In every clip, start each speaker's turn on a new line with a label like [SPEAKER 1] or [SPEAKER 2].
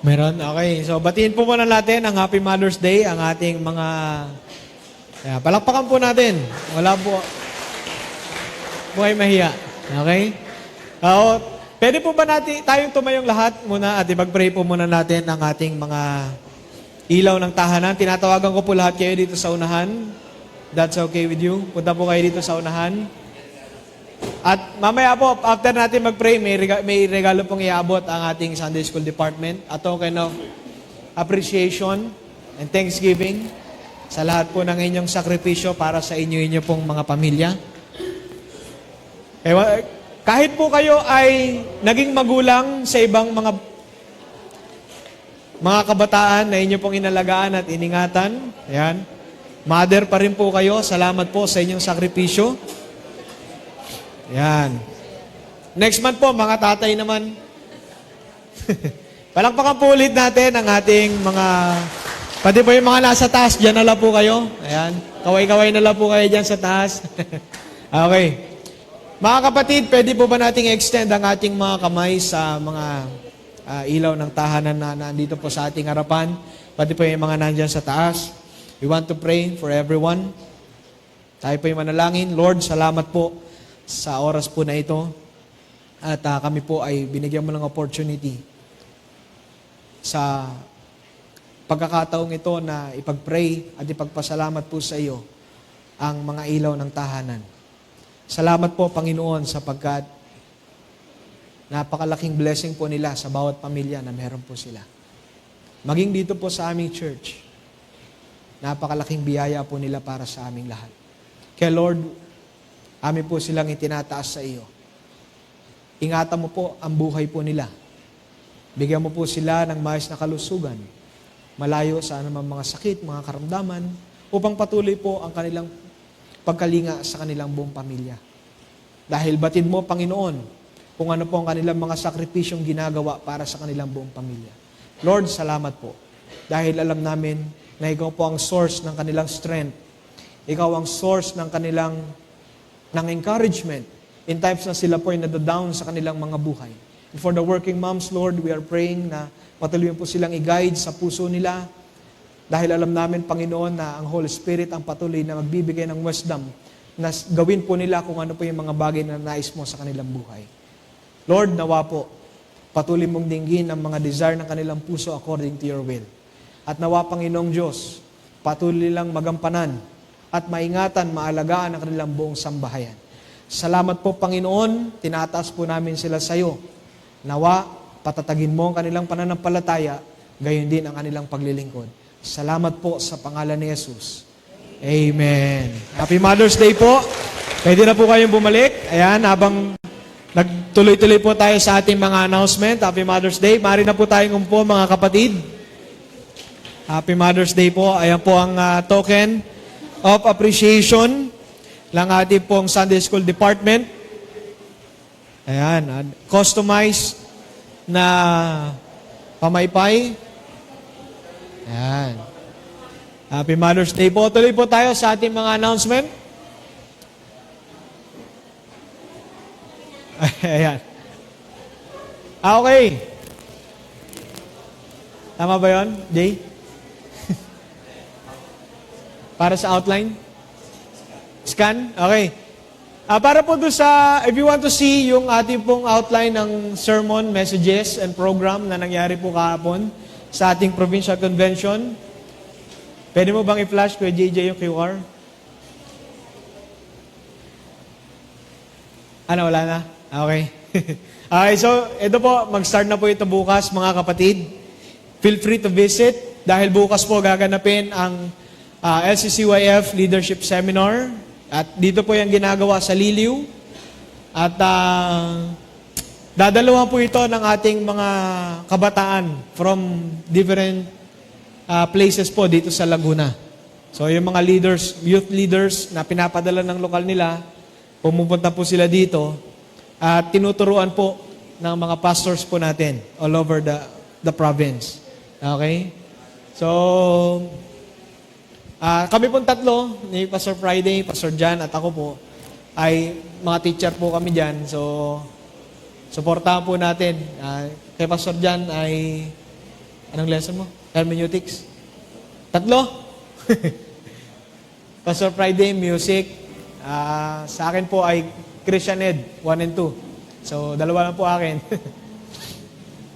[SPEAKER 1] Meron? Okay. So, batiin po muna natin ang Happy Mother's Day, ang ating mga... Kaya, palakpakan po natin. Wala po... Buhay mahiya. Okay? Pwede po ba natin, tayong tumayong lahat muna at ipag-pray po muna natin ang ating mga ilaw ng tahanan. Tinatawagan ko po lahat kayo dito sa unahan. That's okay with you? Punta po kayo dito sa unahan. At mamaya po, after natin mag-pray, may regalo pong iabot ang ating Sunday School Department. A token of appreciation and thanksgiving sa lahat po ng inyong sakripisyo para sa inyo pong mga pamilya. Kahit po kayo ay naging magulang sa ibang mga kabataan na inyo pong inalagaan at iningatan, ayan, mother pa rin po kayo, salamat po sa inyong sakripisyo. Ayan. Next month po, mga tatay naman. Palakpakan po ulit natin ang ating mga, pati po yung mga nasa taas, dyan na lang po kayo. Ayan. Kaway-kaway na lang po kayo dyan sa taas. Okay. Mga kapatid, pwede po ba nating extend ang ating mga kamay sa mga ilaw ng tahanan na nandito po sa ating harapan? Pati po yung mga nandyan sa taas. We want to pray for everyone. Tayo po yung manalangin. Lord, salamat po sa oras po na ito. At kami po ay binigyan mo ng opportunity sa pagkakataong ito na ipag-pray at ipagpasalamat po sa iyo ang mga ilaw ng tahanan. Salamat po, Panginoon, sapagkat napakalaking blessing po nila sa bawat pamilya na meron po sila. Maging dito po sa aming church, napakalaking biyaya po nila para sa aming lahat. Kaya Lord, amin po silang itinataas sa iyo. Ingatan mo po ang buhay po nila. Bigyan mo po sila ng maayos na kalusugan, malayo sa anumang mga sakit, mga karamdaman, upang patuloy po ang kanilang pagkalinga sa kanilang buong pamilya. Dahil batid mo, Panginoon, kung ano po ang kanilang mga sakripisyong ginagawa para sa kanilang buong pamilya. Lord, salamat po. Dahil alam namin na ikaw po ang source ng kanilang strength. Ikaw ang source ng kanilang encouragement in times na sila po ay nadadown sa kanilang mga buhay. And for the working moms, Lord, we are praying na patuloy po silang i-guide sa puso nila. Dahil alam namin, Panginoon, na ang Holy Spirit ang patuloy na magbibigay ng wisdom na gawin po nila kung ano po yung mga bagay na nais mo sa kanilang buhay. Lord, nawa po, patuloy mong dinggin ang mga desire ng kanilang puso according to your will. At nawa, Panginoong Diyos, patuloy lang magampanan at maingatan, maalagaan ang kanilang buong sambahayan. Salamat po, Panginoon, tinataas po namin sila sa iyo. Nawa, patatagin mo ang kanilang pananampalataya, gayon din ang kanilang paglilingkod. Salamat po sa pangalan ni Jesus. Amen. Happy Mother's Day po. Pwede na po kayong bumalik. Ayan, habang nagtuloy-tuloy po tayo sa ating mga announcement. Happy Mother's Day. Mari na po tayong umpo, mga kapatid. Happy Mother's Day po. Ayan po ang token of appreciation ng ating pong Sunday School Department. Ayan, customized na pamaypay. Ayan. Happy Mother's Day po. Tuloy po tayo sa ating mga announcement. Ayan. Okay. Tama ba yun, Jay? Para sa outline? Scan? Okay. Para po doon sa, if you want to see yung ating pong outline ng sermon, messages, and program na nangyari po kahapon sa ating provincial convention, pwede mo bang i-flash, Kuya JJ, yung QR? Wala na? Okay. Okay, so ito po, mag-start na po ito bukas, mga kapatid. Feel free to visit dahil bukas po gaganapin ang LCCYF Leadership Seminar. At dito po yung ginagawa sa Liliw. At dadalawa po ito ng ating mga kabataan from different places po dito sa Laguna. So yung mga leaders, youth leaders na pinapadala ng lokal nila, pumupunta po sila dito at tinuturuan po ng mga pastors po natin all over the province. Okay? So, kami pong tatlo, ni Pastor Friday, Pastor John at ako po, ay mga teacher po kami dyan. So, suportahan po natin. Kay Pastor John ay Anong lesson mo? Hermeneutics? 3? Pastor Friday, music. Sa akin po ay Christian Ed, 1 and 2. So, 2 lang po akin.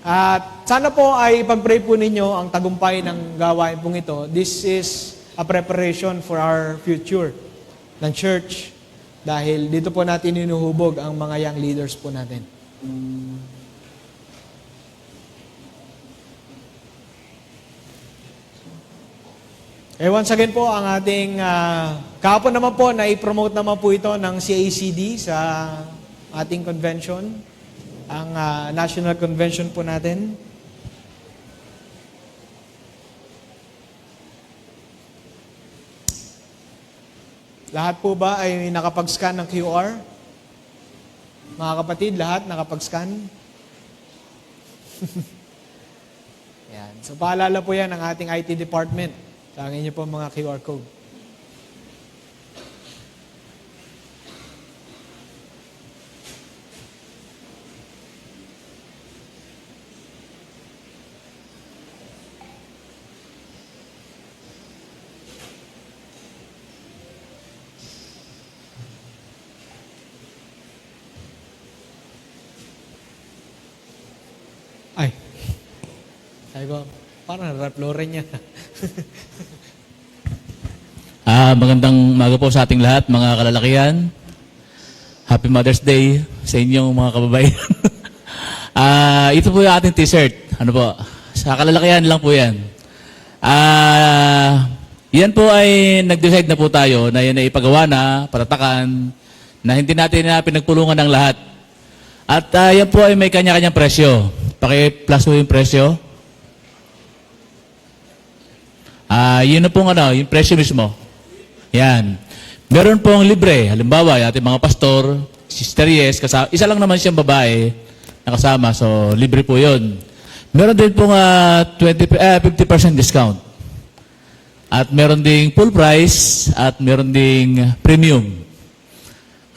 [SPEAKER 1] At sana po ay ipag-pray po ninyo ang tagumpay ng gawain pong ito. This is a preparation for our future ng church. Dahil dito po natin inuhubog ang mga young leaders po natin. Once again po, ang ating kahapon naman po, na-promote naman po ito ng CACD sa ating convention, ang national convention po natin. Lahat po ba ay nakapag-scan ng QR? Mga kapatid, lahat nakapag-scan? Yan. So, paalala po yan ng ating IT department. Sa inyo po mga QR code. Ay. Sabi ko, parang rap-lore niya.
[SPEAKER 2] Magandang umaga po sa ating lahat, mga kalalakihan. Happy Mother's Day sa inyong mga kababayan. Ito po yung ating t-shirt. Ano po? Sa kalalakihan lang po yan. Yan po ay nag-decide na po tayo na yan ay ipagawa na, patatakan, na hindi natin na pinagpulungan ng lahat. At yan po ay may kanya-kanyang presyo. Paki-plus po yung presyo. Yun na pong yung presyo mismo. Yan. Meron pong libre. Halimbawa, yung ating mga pastor, Sister Yes, isa lang naman siyang babae na kasama. So, libre po yun. Meron din pong 50% discount. At meron ding full price at meron ding premium.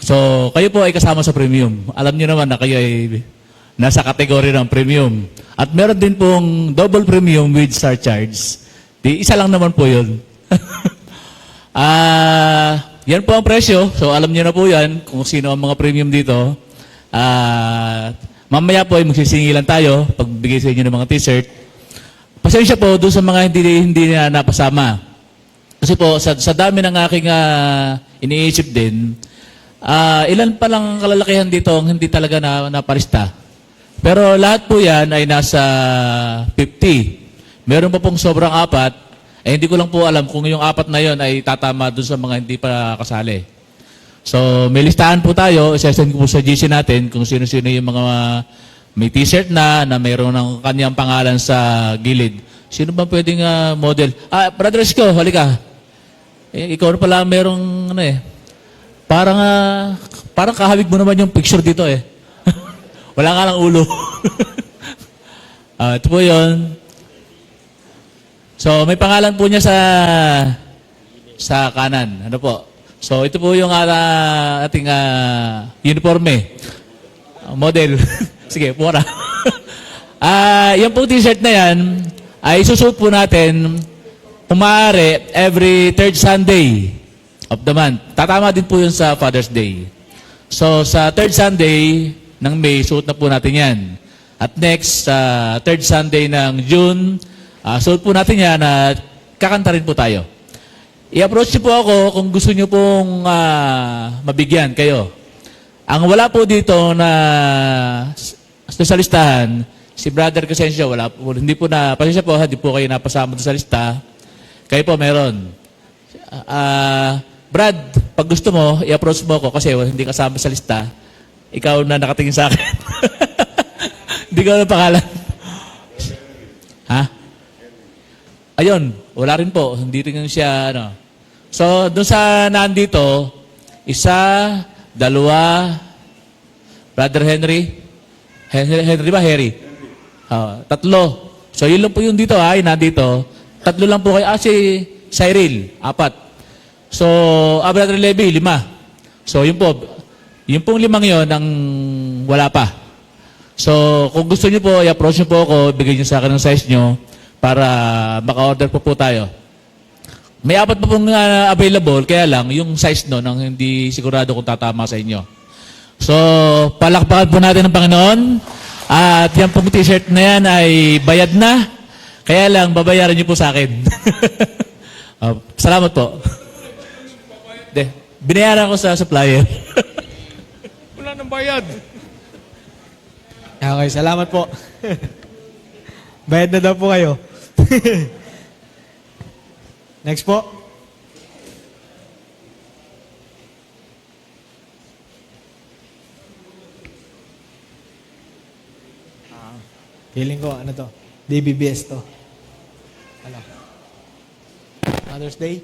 [SPEAKER 2] So, kayo po ay kasama sa premium. Alam niyo naman na kayo ay nasa kategory ng premium. At meron din pong double premium with surcharge. Isa lang naman po yun. Yan po ang presyo. So, alam niyo na po yan kung sino ang mga premium dito. Mamaya po ay magsisingilan tayo pagbigay sa inyo ng mga t-shirt. Pasensya po doon sa mga hindi na napasama. Kasi po, sa dami ng aking iniisip din, ilan pa lang kalalakihan dito ang hindi talaga naparista. Pero lahat po yan ay nasa 50. Meron pa pong sobrang 4. Hindi ko lang po alam kung yung 4 na yon ay tatama dun sa mga hindi pa kasali. So, may listahan po tayo. Isasend ko po sa GC natin kung sino-sino yung mga may t-shirt na mayroon ng kanyang pangalan sa gilid. Sino ba pwedeng model? Brother Isko, halika. Ikaw na pala merong parang kahawig mo naman yung picture dito eh. Wala ka lang ulo. Ito po yun. So, may pangalan po niya sa kanan. Ano po? So, ito po yung ating uniforme. Model. Sige, pura. Yung po t-shirt na yan, ay susuot po natin, kung maaari, every third Sunday of the month. Tatama din po yun sa Father's Day. So, sa third Sunday ng May, suot na po natin yan. At next, sa third Sunday ng June, suot po natin yan at kakanta rin po tayo. I-approach niyo po ako kung gusto niyo pong mabigyan kayo. Ang wala po dito na sa listahan, si Brother Crescencio, wala po, hindi po pasensya po, hindi po kayo napasama sa lista. Kayo po meron. Brad, pag gusto mo, i-approach mo ako kasi hindi kasama sa lista. Ikaw na nakatingin sa akin. Hindi ko na pangalan. Ha? Ayun, wala rin po. Hindi rin siya, So, doon sa nandito, 1, 2, Brother Henry. Henry ba? Harry? 3. So, yun lang po yung dito, yung nandito. 3 lang po kayo. Si Cyril, 4. So, Brother Levi, 5. So, yun po. Yung pong 5 yun, ang wala pa. So, kung gusto niyo po, i-approach niyo po ako, bigay niyo sa akin ng size niyo. para maka-order po tayo. May 4 pa pong available, kaya lang yung size no, ang hindi sigurado kung tatama sa inyo. So, palakpakan po natin ng Panginoon. At yan pong t-shirt na yan ay bayad na. Kaya lang, babayaran niyo po sa akin. Salamat po. Binayaran ko sa supplier.
[SPEAKER 3] Wala nang bayad.
[SPEAKER 1] Okay, salamat po. Bayad na daw po kayo. Next po. Feeling ko, ano to? DBBS to. Ano? Mother's Day?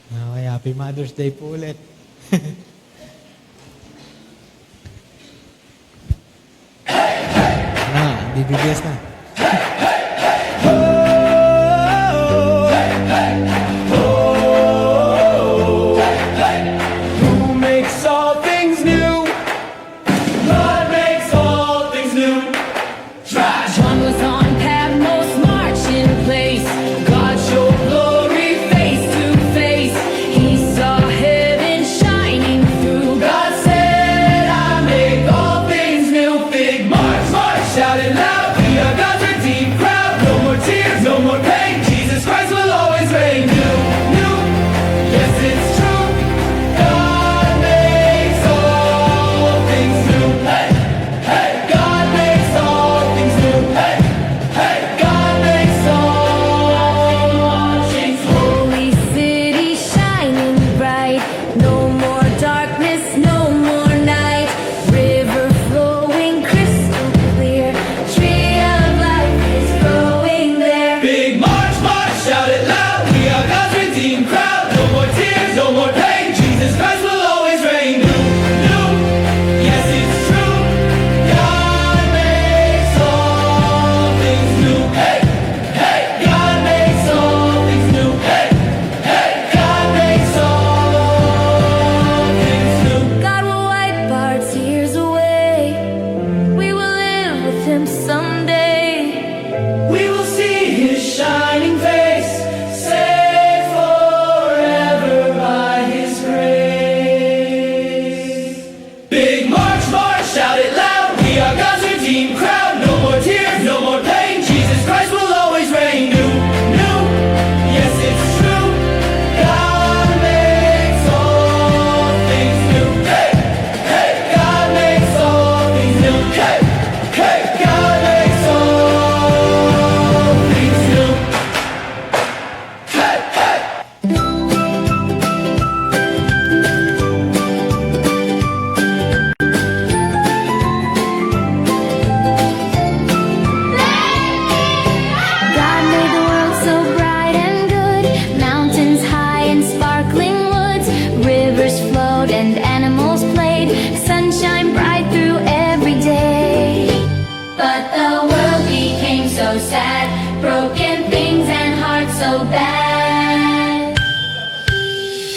[SPEAKER 1] Okay, Happy Mother's Day po ulit. DBBS na.
[SPEAKER 3] Who makes all things new? God makes all things new.
[SPEAKER 4] John was on Patmos, marching place. God showed glory face to face. He saw heaven shining through.
[SPEAKER 3] God said, I make all things new. Big march, march, shout it loud. We are God's redeemed crowd. No more tears, no more pain. Jesus Christ will always reign. New, new, yes it's true. God makes all things new. Hey, hey, God makes all things new. Hey, hey, God makes all things new.
[SPEAKER 4] Holy city shining bright. No more darkness, no more night. River flowing crystal clear. Tree of life is growing there.
[SPEAKER 3] Big march, march, shout it loud. We are God's redeemed crowd. No more tears, no more pain. Jesus Christ will always reign. New, new, yes it's true. God makes all things new. Hey, hey, God makes all things new. Hey, hey, God makes all things new.
[SPEAKER 4] God will wipe our tears away. We will live with Him someday.
[SPEAKER 3] We will see His shining face, saved forever by His grace. Big march, march, shout it loud. We are God's redeemed crowd. No more tears, no more pain. Jesus Christ will always reign. New, new, yes it's true. God makes all things new. Hey, hey, God makes all things new. Hey, hey, God makes all things new. Hey, hey.
[SPEAKER 4] God made the world so bright and good. Mountains high and sparkling woods. Rivers flowed and animals played. Sunshine bright through every day. But the world became so sad. Broken things and hearts so bad.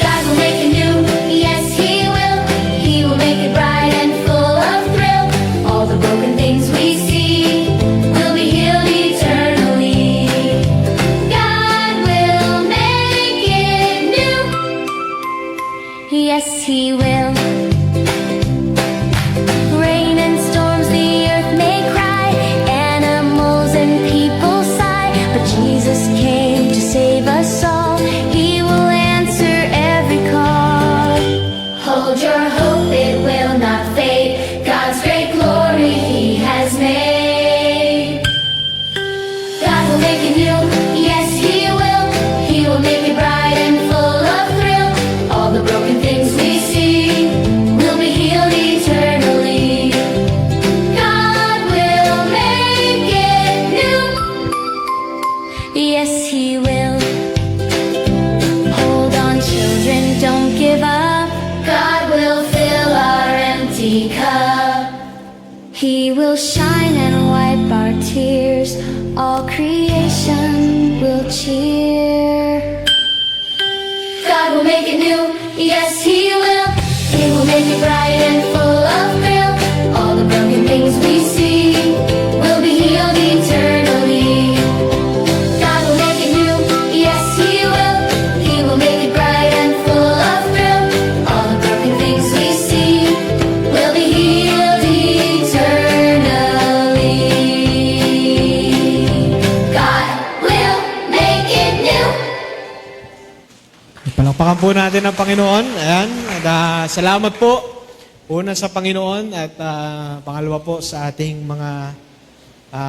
[SPEAKER 4] God will make it new, yes He will. He will make it bright and full of thrill. All the broken things we see will be healed eternally. God will make it new, yes He will. Rain and storms, the earth may cry. Animals and people sigh. But will shine and wipe our tears. All creation will cheer. God will make it new, yes He will. He will make it bright and full of thrill. All the broken things we see will be healed eternally. God will make it new, yes He will. He will make it bright and full of thrill. All the broken things we see will be healed eternally. God will make it new.
[SPEAKER 1] Palakpakan po natin ang Panginoon. Ayan. At, salamat po. Una sa Panginoon at pangalawa po sa ating mga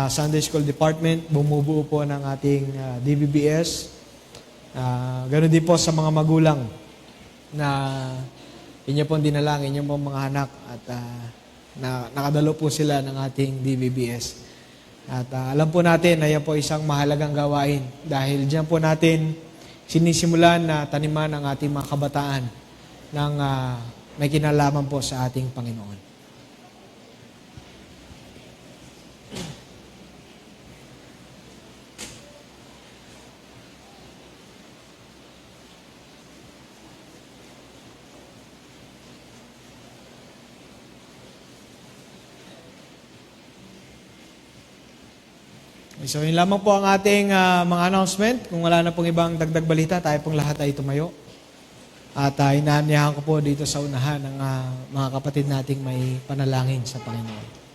[SPEAKER 1] Sunday School Department. Bumubuo po ng ating DBBS. Ganon din po sa mga magulang na inyo pong dinala, inyong pong mga anak at nakadalo po sila ng ating DBBS. At alam po natin na yan po isang mahalagang gawain dahil diyan po natin sinisimulan na taniman ang ating mga kabataan ng may kinalaman po sa ating Panginoon. So, yun lamang po ang ating mga announcement. Kung wala na pong ibang dagdag balita, tayo pong lahat ay tumayo. At inaanyahan ko po dito sa unahan ng mga kapatid nating may panalangin sa Panginoon.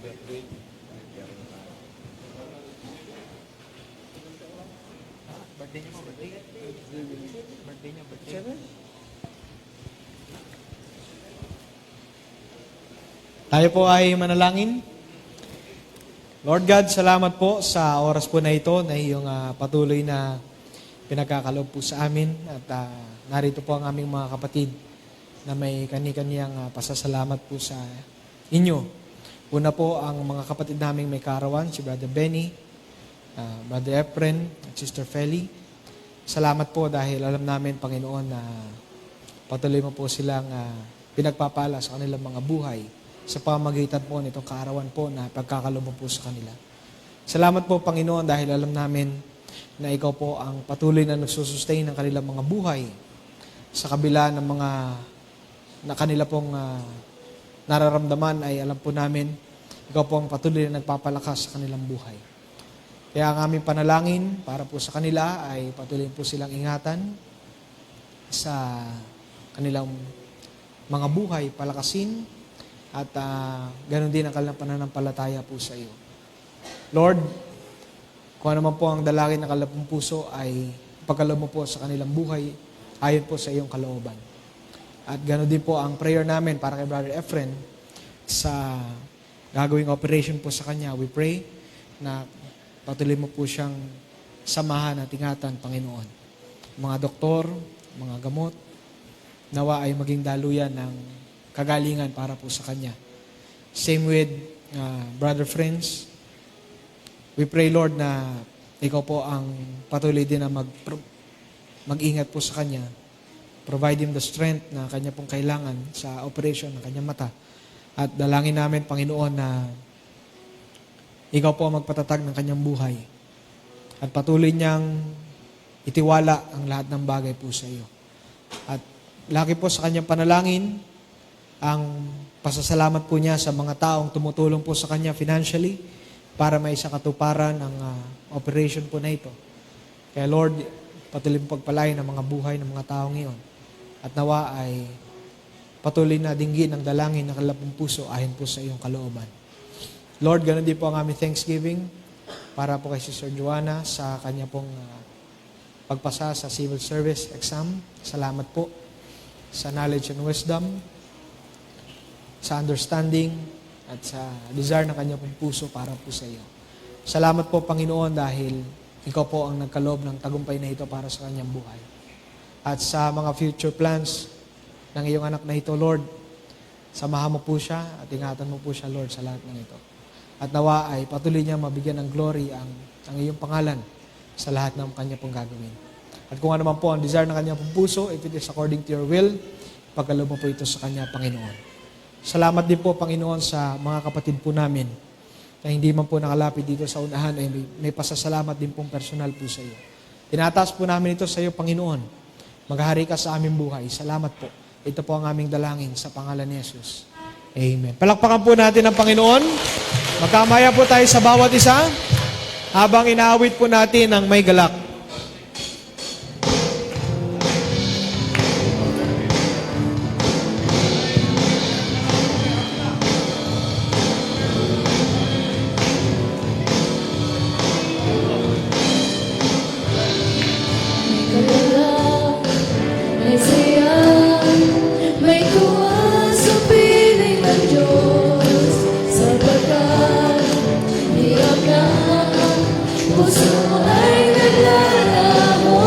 [SPEAKER 5] Birthday.
[SPEAKER 1] Tayo po ay manalangin. Lord God, salamat po sa oras po na ito na iyong patuloy na pinagkakaloob po sa amin. At narito po ang aming mga kapatid na may kani-kaniyang pasasalamat po sa inyo. Una po ang mga kapatid naming may karawan, si Brother Benny, Brother Efren, at Sister Feli. Salamat po dahil alam namin, Panginoon, na patuloy mo po silang pinagpapala sa kanilang mga buhay sa pamagitan po nitong kaarawan po na pagkakaloob mo po sa kanila. Salamat po, Panginoon, dahil alam namin na ikaw po ang patuloy na nagsusustain ng kanilang mga buhay sa kabila ng mga na kanila pong nararamdaman ay alam po namin, ikaw po ang patuloy na nagpapalakas sa kanilang buhay. Kaya ang aming panalangin para po sa kanila ay patuloy po silang ingatan sa kanilang mga buhay, palakasin, at ganoon din ang kanilang pananampalataya po sa iyo. Lord, kung ano man po ang dalangin ng kanilang puso ay pagkaloob mo po sa kanilang buhay ayon po sa iyong kalooban. At ganoon din po ang prayer namin para kay Brother Efren sa gagawing operation po sa kanya. We pray na patuloy mo po siyang samahan at ingatan, Panginoon. Mga doktor, mga gamot, nawa ay maging daluyan ng kagalingan para po sa kanya. Same with Brother Friends. We pray, Lord, na ikaw po ang patuloy din na mag-ingat po sa kanya. Provide him the strength na kanya pong kailangan sa operation ng kanyang mata. At dalangin namin, Panginoon, na ikaw po ang magpatatag ng kanyang buhay. At patuloy niyang itiwala ang lahat ng bagay po sa iyo. At laki po sa kanyang panalangin, ang pasasalamat po niya sa mga taong tumutulong po sa kanya financially para may sa katuparan ang operation po na ito. Kaya Lord, patuloy mo pagpalain ang mga buhay ng mga taong iyon. At nawa ay patuloy na dinggin ang dalangin ng kanilang puso ayon po sa iyong kalooban. Lord, ganun din po ang aming thanksgiving para po kay Sister Joanna sa kanya pong pagpasa sa civil service exam. Salamat po sa knowledge and wisdom, sa understanding, at sa desire ng kanya pong puso para po sa iyo. Salamat po, Panginoon, dahil ikaw po ang nagkaloob ng tagumpay na ito para sa kanyang buhay. At sa mga future plans ng iyong anak na ito, Lord, samahan mo po siya at ingatan mo po siya, Lord, sa lahat ng ito. At nawa ay patuloy niya mabigyan ng glory ang iyong pangalan sa lahat ng kanya pong gagawin. At kung ano man po ang desire ng kanyang puso, if it is according to your will, pagkaloob mo po ito sa kanya, Panginoon. Salamat din po, Panginoon, sa mga kapatid po namin na hindi man po nakalapit dito sa unahan, ay may pasasalamat din pong personal po sa iyo. Tinataas po namin ito sa iyo, Panginoon. Maghahari ka sa aming buhay. Salamat po. Ito po ang aming dalangin sa pangalan ni Jesus. Amen. Palakpakan po natin ang Panginoon. Magkamaya po tayo sa bawat isa habang inaawit po natin ang may galak.
[SPEAKER 6] May saya, may tuwa sa piling ng Diyos, sapagkat hirap na puso ay naglalamo.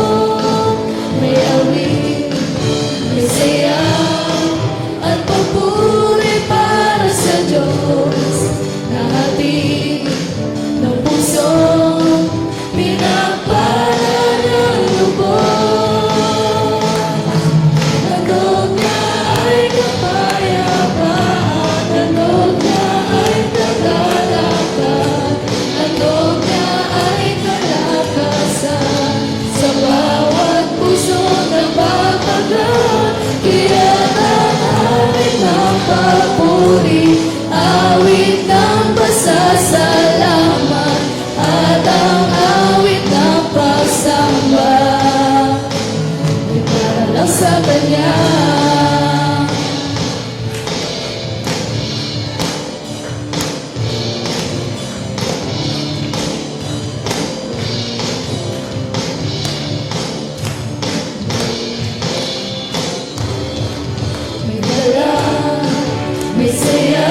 [SPEAKER 6] May awit, may saya, at papuri para sa Diyos, na hatid ng puso, pinagpala ng lubos. Handog niya ay kapayapaan, handog niya ay kagalakan, handog niya ay kalakasan, sa bawat puso nagpapagal. Kaya ang awit ng papuri, awit ng pasasalamat, at ang awit ng pagsamba ay para lang sa Kanya. May dala, may saya,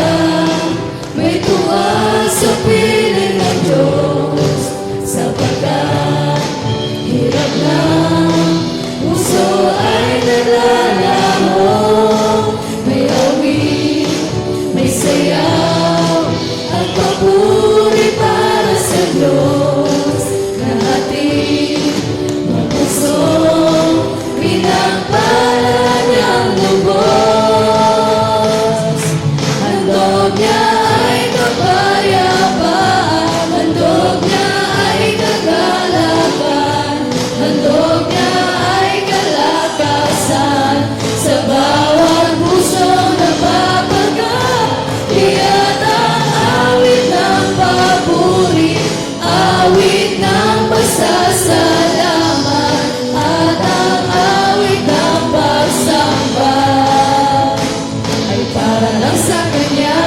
[SPEAKER 6] may tuwa sa piling ng Diyos, sapagkat hirap na puso ay nalalaho. May awit, may sayaw, at papuri para sa Diyos, na hatid ng puso, pinagpala niyang lubos. Handog niya ay kapayapaan, handog niya ay kagalakan, handog niya ay kalakasan, sa bawat pusong napapagal. Iyan ang awit ng papuri, awit ng pasasalamat, at ang awit ng pagsamba ay para lang sa Kanya.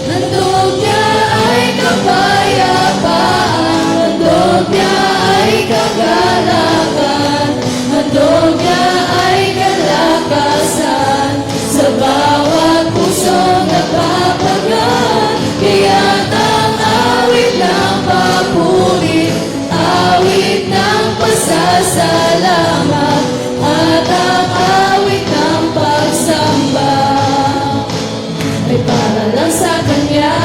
[SPEAKER 6] Handog niya ay kapayapaan, handog niya ay kagalakan, handog niya ay kalakasan, sa bawat pusong nagpapagal. Kaya't ang awit ng papuri, awit ng pasasalamat, at ang awit ng pagsamba ay para lang sa Kanya.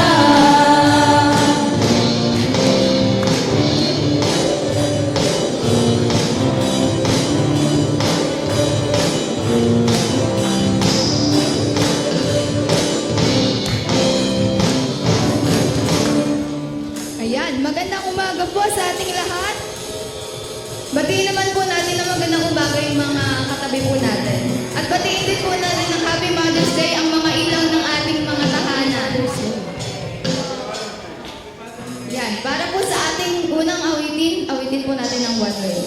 [SPEAKER 7] Ayan, magandang umaga po sa ating lahat. Batiin naman po natin na magandang umaga yung mga katabi po natin. At batiin din po natin ng Happy Mother's Day ang mga ilaw ng ating mga tahanan. Yan, para po sa ating unang awitin po natin ng One Way.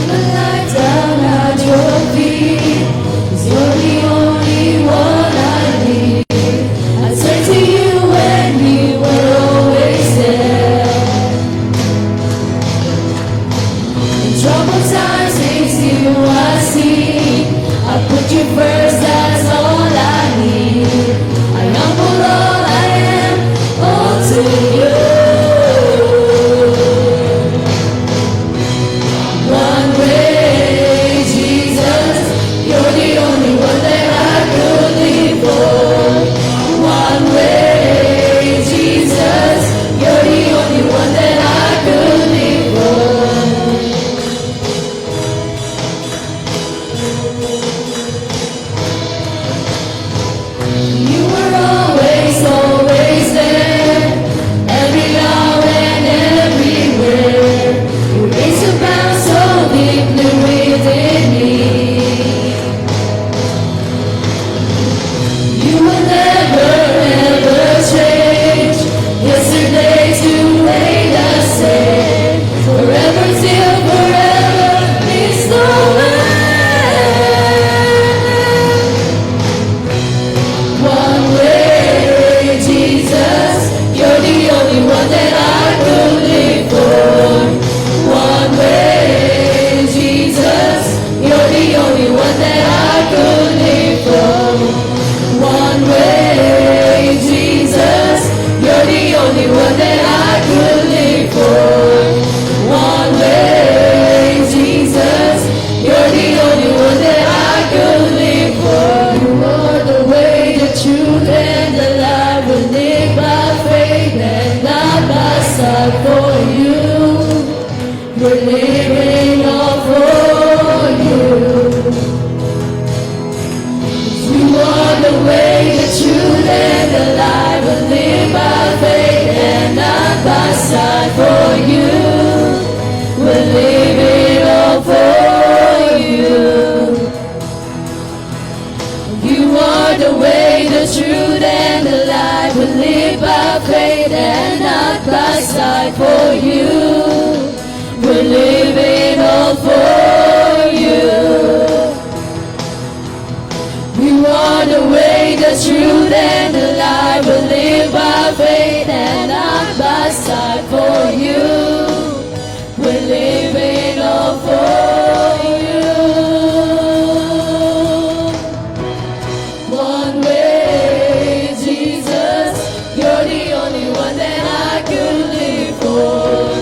[SPEAKER 6] Light down at your the way, the truth, and the life. We'll live by faith and not by sight. For you, we'll live it all for you. You are the way, the truth, and the life. We'll live by faith and not by sight. For you, we're living all for you. You are the way, the truth, and the life. We'll live by faith and not by sight. For you, we're living all for you. One way, Jesus, you're the only one that I could live for.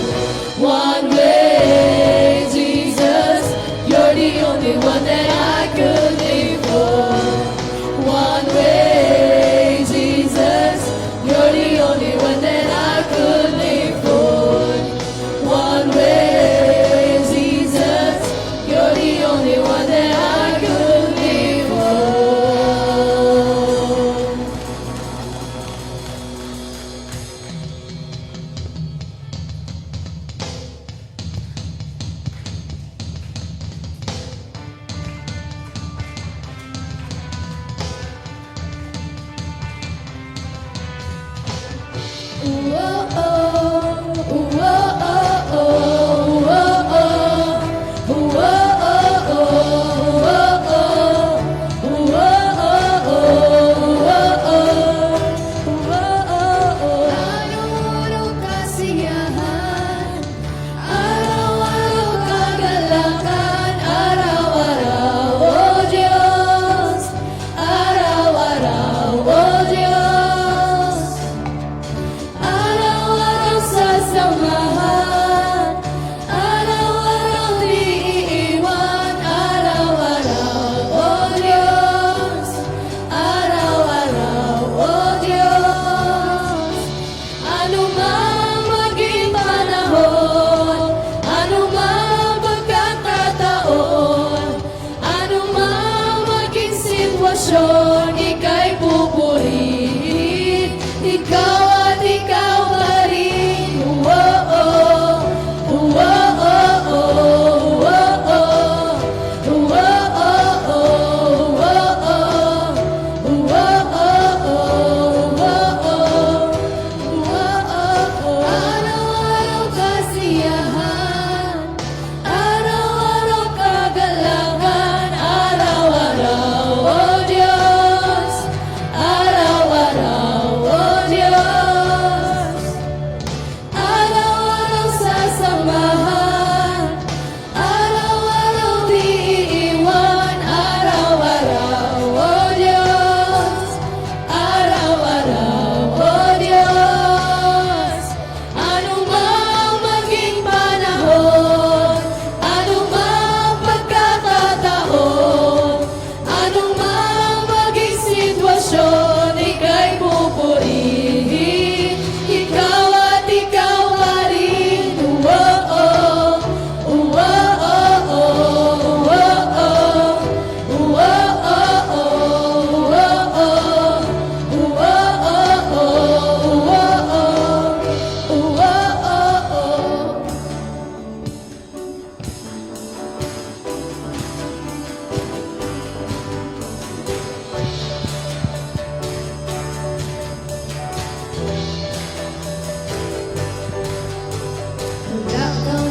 [SPEAKER 6] One way, Jesus, you're the only one that I could live for. One way, Jesus, you're the only one that I could live for. One way, Jesus, you're the only one that I could live for. Araw-araw kasiyahan, araw-araw kagalakan, araw-araw, oh Diyos, araw-araw, oh Diyos. Araw-araw sasamahan, araw-araw di iiwan, araw-araw, oh Diyos, araw-araw, oh Diyos. Ano mang maging panahon, ano mang pagkakataon, ano mang maging sitwasyon, ika'y pupurihin, ikaw at ikaw pa rin. Araw-araw kasiyahan, araw-araw kagalakan, araw-araw, oh Diyos, araw-araw, oh Diyos. Araw-araw sasamahan, araw-araw di iiwan, araw-araw, oh Diyos, araw-araw, oh Diyos. Ano mang maging panahon, ano mang pagkakataon, ano mang maging sitwasyon, ika'y pupurihin, ikaw at ikaw pa rin. Wala kang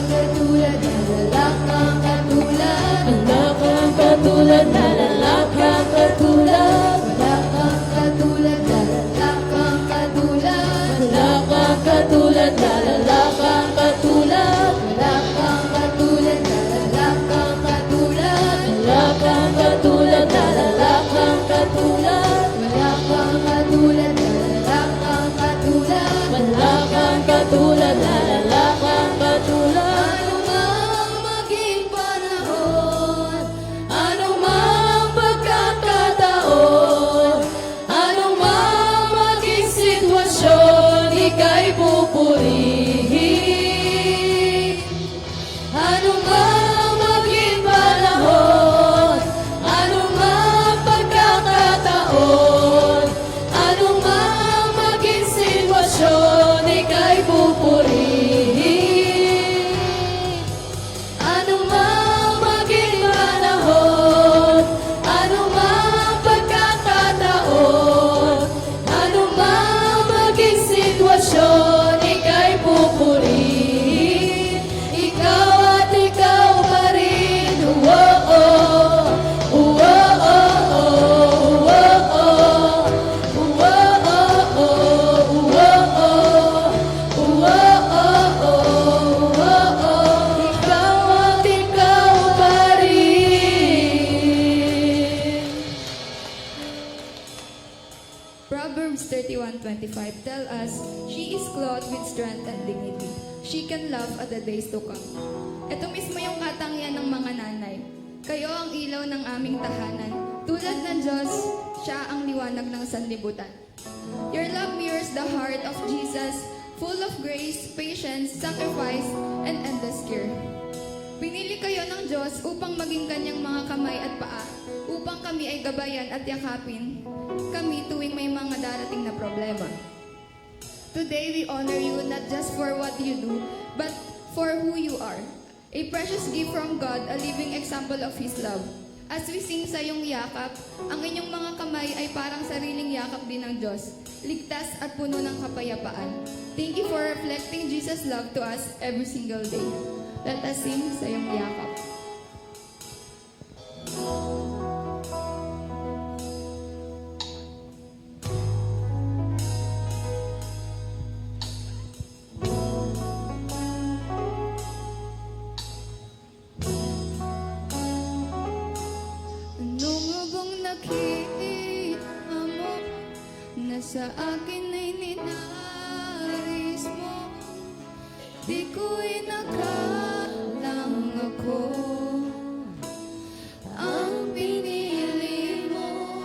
[SPEAKER 6] katulad, wala kang katulad, wala kang katulad, wala kang katulad, wala kang katulad, wala kang katulad, wala kang katulad, wala kang katulad, wala kang katulad, wala kang katulad, wala kang katulad, wala kang katulad, wala kang katulad, wala kang katulad, wala kang katulad, wala kang katulad. Ano mang maging panahon, ano mang pagkakataon, ano mang maging sitwasyon, ika'y pupurihin. Ano mang maging panahon, ano mang pagkakataon,
[SPEAKER 7] Proverbs 31:25 tell us, she is clothed with strength and dignity. She can laugh at the days to come. Ito mismo yung katangian ng mga nanay. Kayo ang ilaw ng aming tahanan. Tulad ng Diyos, siya ang liwanag ng sanlibutan. Your love mirrors the heart of Jesus, full of grace, patience, sacrifice, and endless care. Pinili kayo ng Diyos upang maging kanyang mga kamay at paa, upang kami ay gabayan at yakapin kami tuwing may mga darating na problema. Today, we honor you not just for what you do, but for who you are. A precious gift from God, a living example of His love. As we sing sa iyong yakap, ang inyong mga kamay ay parang sariling yakap din ng Diyos, ligtas at puno ng kapayapaan. Thank you for reflecting Jesus' love to us every single day. Let us sing sa iyong yakap. Ano nga bang nakita mo na sa akin ay ninais mo? Di ko inakalang ako ang pinili mo.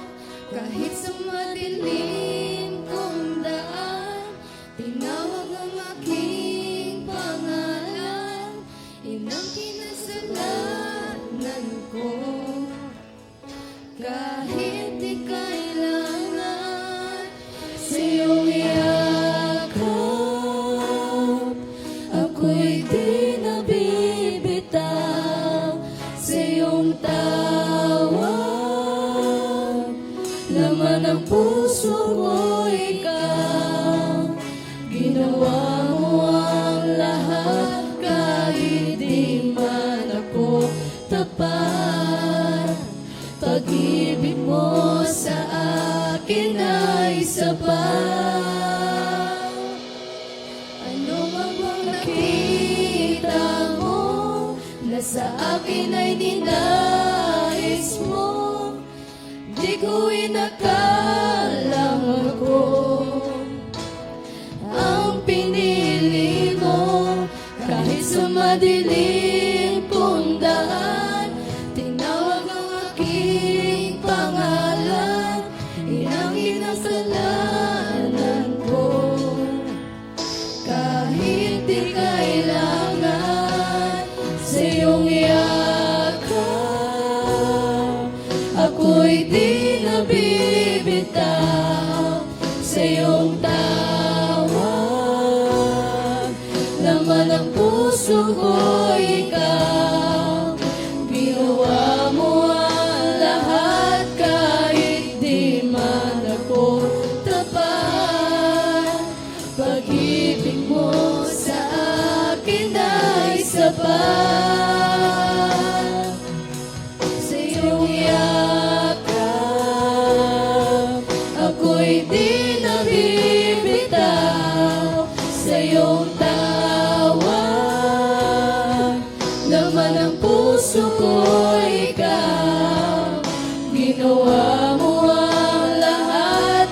[SPEAKER 7] Kahit sa madilim kong daan, tinawag ang aking pangalan. Inang kinasalanan ko. Kahit di kailangan sa iyong yakap, ako'y di nabibitaw sa iyong tawag. Laman ng puso ko ikaw, ginawa mo ang lahat kahit di man ako tapat. Pag-ibig mo sa akin ay sapat. Ano man bang nakita mo na sa akin ay ninais mo? Di ko inakalang ako ang pinili mo. Kahit sa madilim kong daan, tinawag ang aking pangalan. Inang kinasalanan ko. Kahit di kailangan sa iyong yakap, ako'y di nabibitaw sa iyong tawag. Laman ng puso ko ikaw, ginawa mo ang lahat kahit di man ako tapat. Pag-ibig mo sa akin ay sapat. Sa iyong yakap, ako'y di nabibitaw sa iyong tawag. Laman ng puso ko ikaw, ginawa mo ang lahat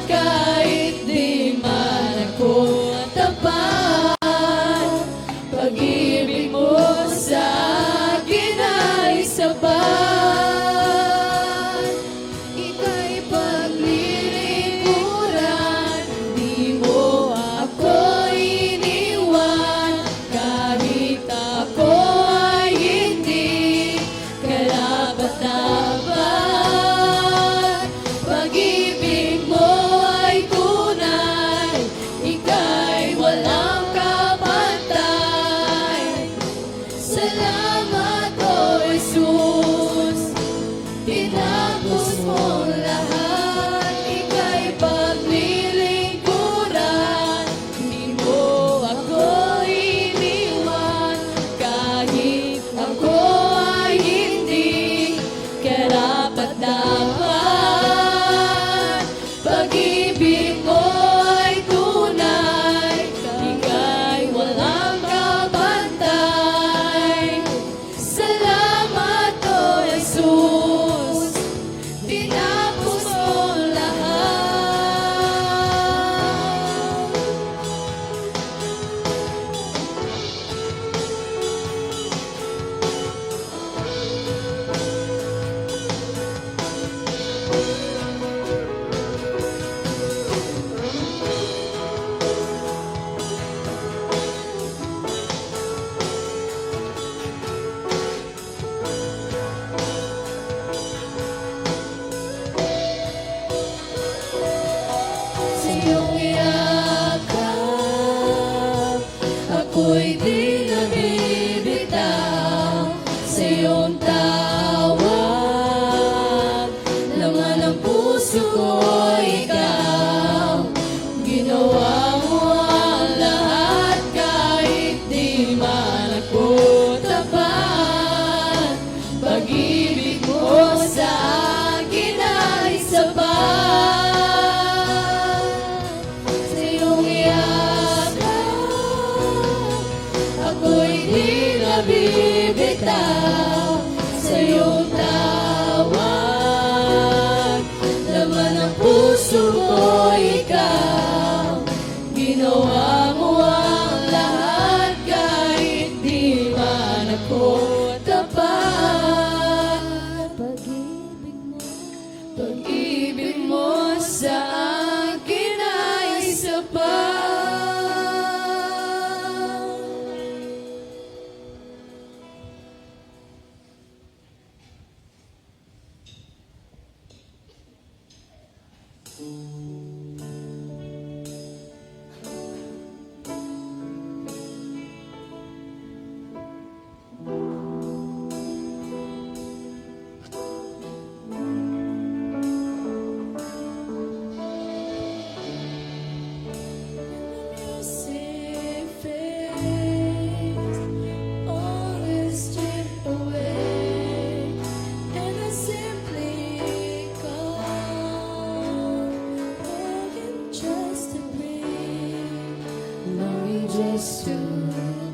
[SPEAKER 6] just to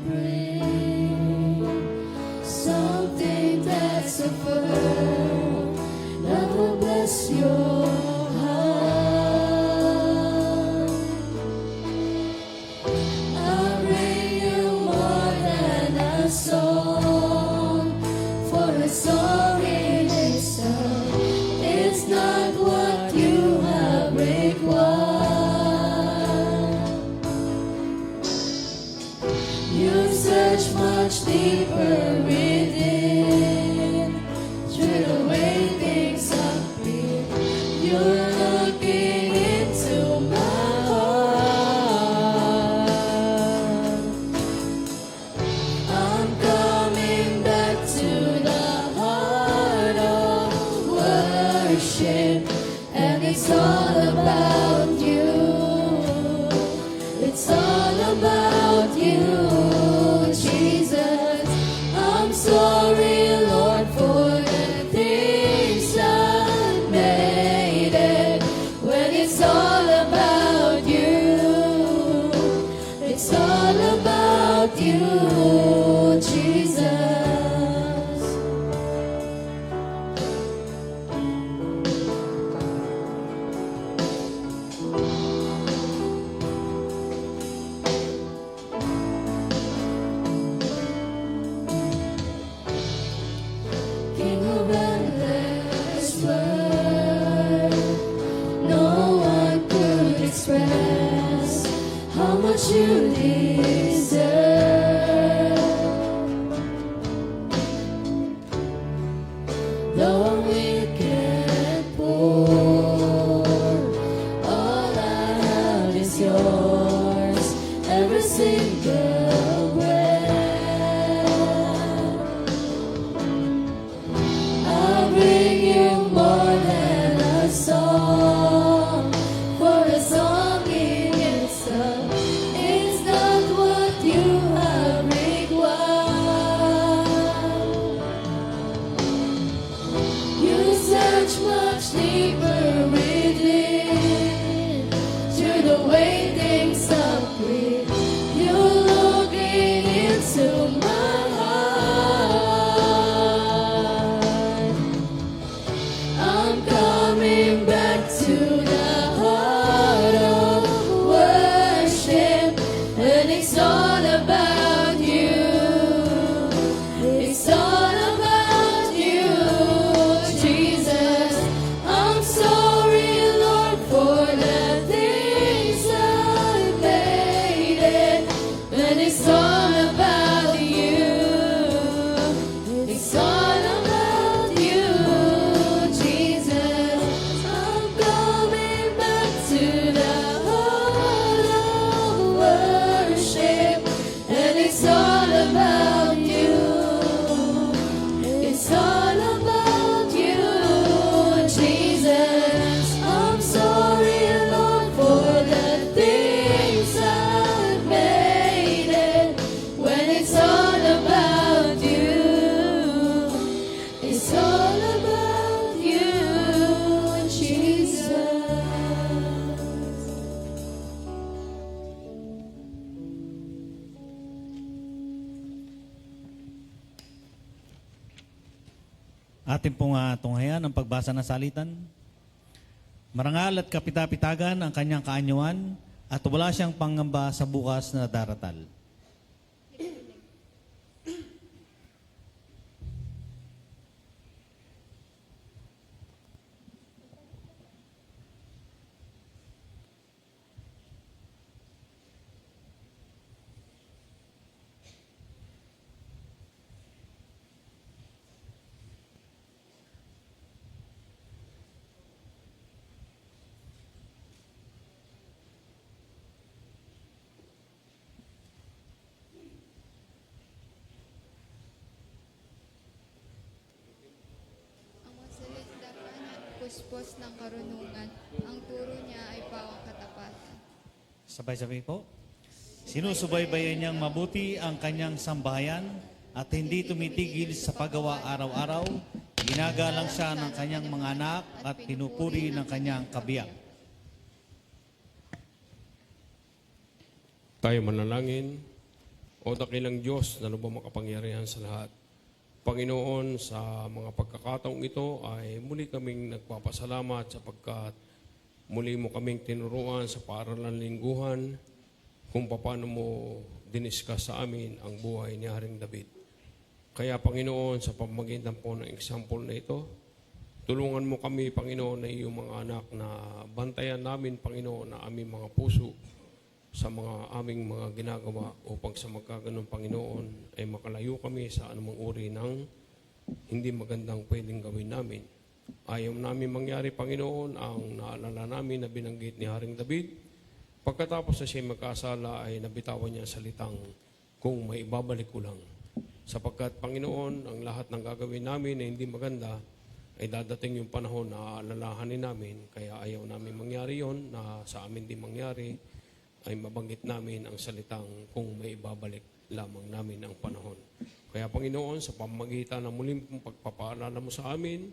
[SPEAKER 6] bring something that's a firm that will bless your heart. I'll bring you more than a song, for a song in itself is not what you have required. You search much deeper within, through the way things appear. You're looking into my heart. I'm coming back to the heart of worship, and it's all about you. It's all about you, Jesus. I'm sorry, Lord, for the things I made it. When it's all about you, it's all about you, Jesus. King of endless world, no one could express how much you deserve. Though I'm weak and poor, all I have is yours, every single breath. I'll bring you more than a song, for a song in itself is not what you have required. You search much deeper within, through the way things appear. You're looking into my heart. I'm coming back to the heart of worship, and it's all about you. It's all about you, Jesus. I'm sorry, Lord, for the things I made it. And it's all about you. It's all about you, Jesus. I'm coming back to the heart of worship, and it's all about you. It's all about you, Jesus. I'm sorry, Lord, for the things I made it. When it's all about you, it's all about you, Jesus.
[SPEAKER 8] Ating pong tunghayan ang pagbasa ng salitan. Marangal at kapitapitagan ang kanyang kaanyuan at wala siyang pangamba sa bukas na daratal.
[SPEAKER 7] Ang masalita niya, puspos ng karunungan. Ang turo niya ay pawang katapatan.
[SPEAKER 8] Sabay-sabay po. Sinusubaybayan niyang mabuti ang kanyang sambahayan at hindi tumitigil sa paggawa araw-araw. Ginagalang siya ng kanyang mga anak at pinupuri ng kanyang kabiyak.
[SPEAKER 9] Tayo manalangin. O dakilang Diyos na lubang makapangyarihan sa lahat. Panginoon, sa mga pagkakataong ito ay muli kaming nagpapasalamat sapagkat muli mo kaming tinuruan sa paaralan lingguhan kung paano mo diniskas sa amin ang buhay ni Haring David. Kaya Panginoon, sa pamamagitan po ng example na ito, tulungan mo kami, Panginoon, na iyong mga anak na bantayan namin, Panginoon, na aming mga puso sa mga aming mga ginagawa upang sa magkaganon, Panginoon, ay makalayo kami sa anumang uri ng hindi magandang pwedeng gawin namin. Ayaw namin mangyari, Panginoon, ang naalala namin na binanggit ni Haring David. Pagkatapos na siya magkasala ay nabitawan niya ang salitang kung may ibabalik ko lang. Sapagkat, Panginoon, ang lahat ng gagawin namin na hindi maganda ay dadating yung panahon na alalahanin namin. Kaya ayaw namin mangyari yon, na sa amin di mangyari ay mabanggit namin ang salitang kung may ibabalik lamang namin ang panahon. Kaya Panginoon, sa pamamagitan ng muling pagpapaalala mo sa amin,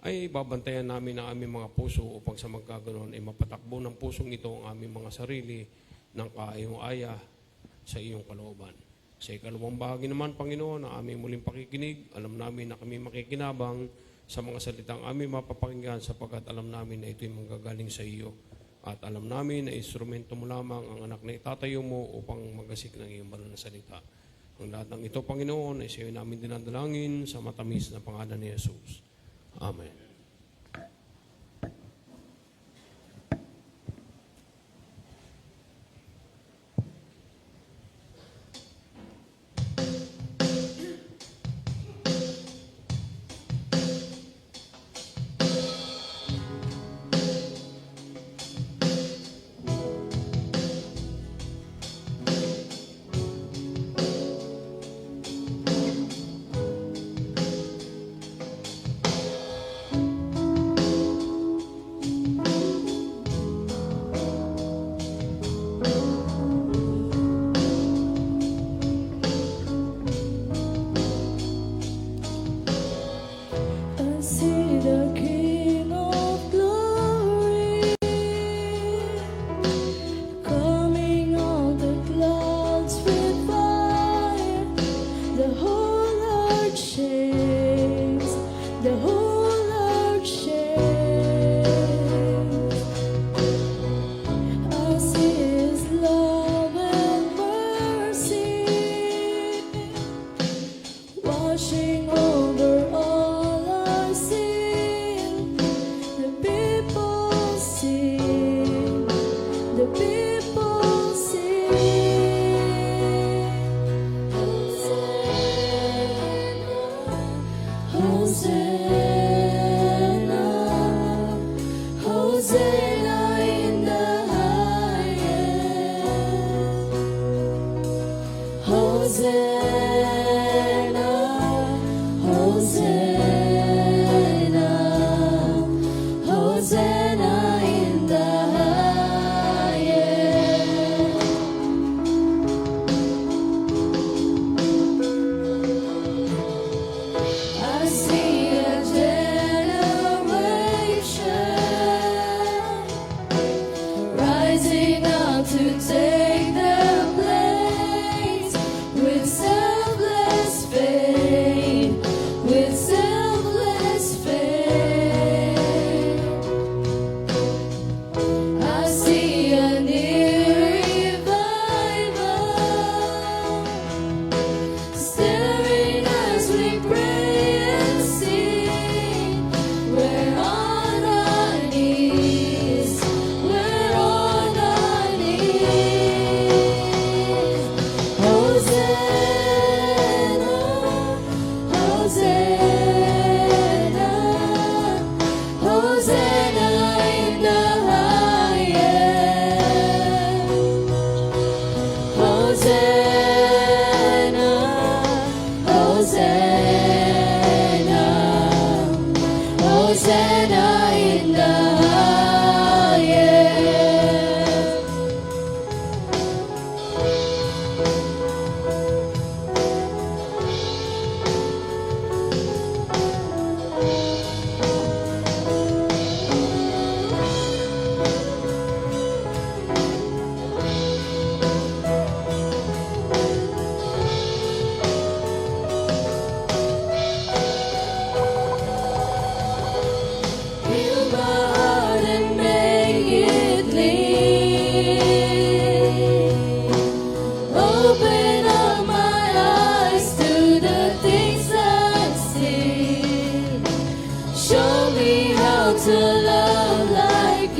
[SPEAKER 9] ay babantayan namin ang aming mga puso upang sa magkaganon ay mapatakbo ng pusong ito ang aming mga sarili ng kaayong-aya sa iyong kalooban. Sa ikalawang bahagi naman, Panginoon, ang aming muling pakikinig, alam namin na kami makikinabang sa mga salitang aming mapapakinggan sapagkat alam namin na ito'y manggagaling sa iyo. At alam namin na instrumento mo lamang ang anak na itatayo mo upang magasik ng iyong banal na salita. Ang lahat ng ito, Panginoon, ay sa iyo namin dinadalangin sa matamis na pangalan ni Jesus. Amen.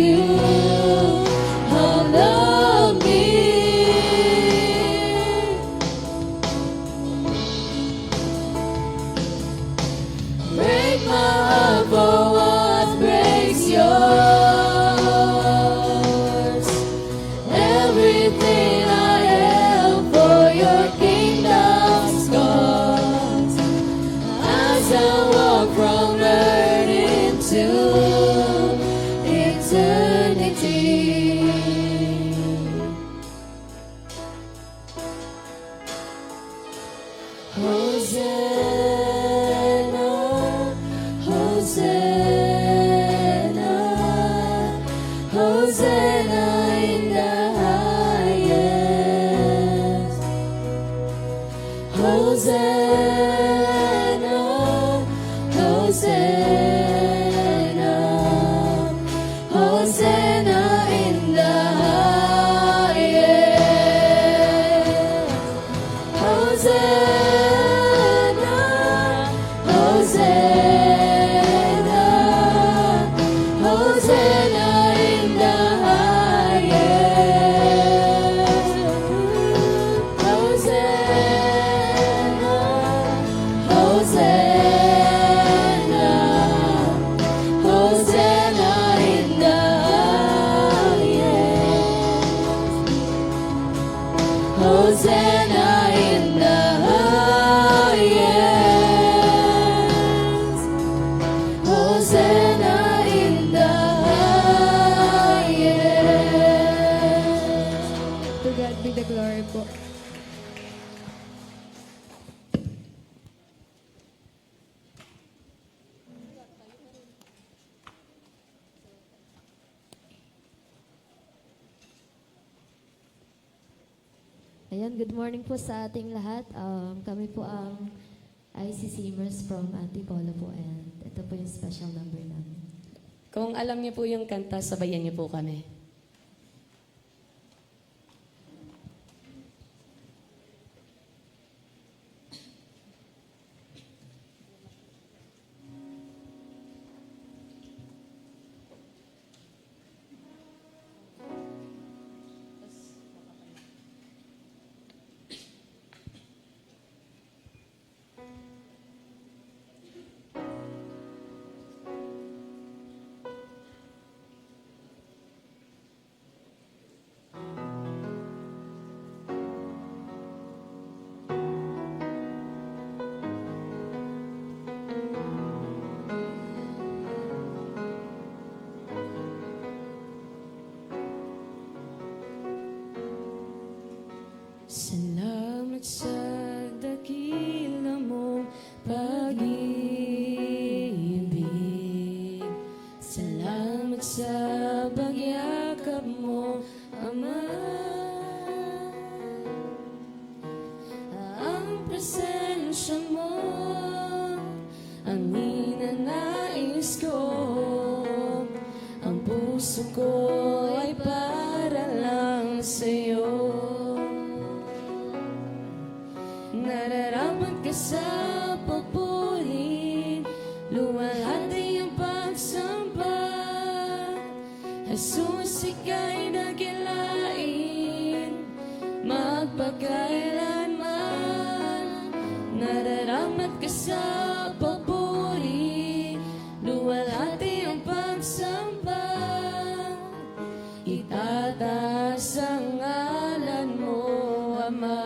[SPEAKER 6] you all of me. Break my heart for what breaks yours. Everything I am for your kingdom's cause. As I walk from earth into eternity. Hosanna, Hosanna, Hosanna in the highest. Hosanna, Hosanna, Hosanna in the highest. Hosanna, Hosanna, Hosanna in the highest. Hosanna, Hosanna, Hosanna in the highest. Hosanna in the highest. Hosanna in the highest.
[SPEAKER 7] To God be the glory po.
[SPEAKER 6] Ayan, good morning po sa ating lahat. Kami po ang IC Singers from Antipolo po and ito po yung special number namin.
[SPEAKER 5] Kung alam niyo po yung kanta, sabayan niyo po kami.
[SPEAKER 6] Salamat sa dakila mong pag-ibig. Salamat sa pagyakap mo, Ama. Ang presensya mo, ang ninanais ko. Ang puso ko ay para lang sa'yo. Nararapat ka sa papuri, luwalhati ang pagsamba. Jesus, ika'y dakilain, magpakailanman. Nararapat ka sa papuri, luwalhati ang pagsamba. Itataas ang ngalan mo, Ama.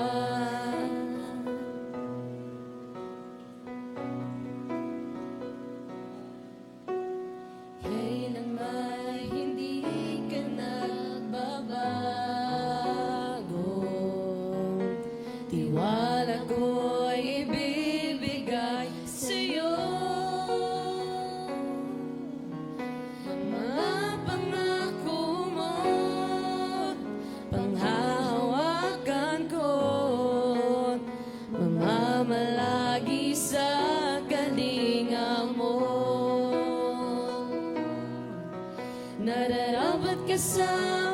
[SPEAKER 6] Kailanman hindi ka nagbabago. Tiwala ko'y ibibigay sa'yo. Mga pangako mo, panghahawakan ko. Mamamalagi sa kalinga mo. Nararapat ka sa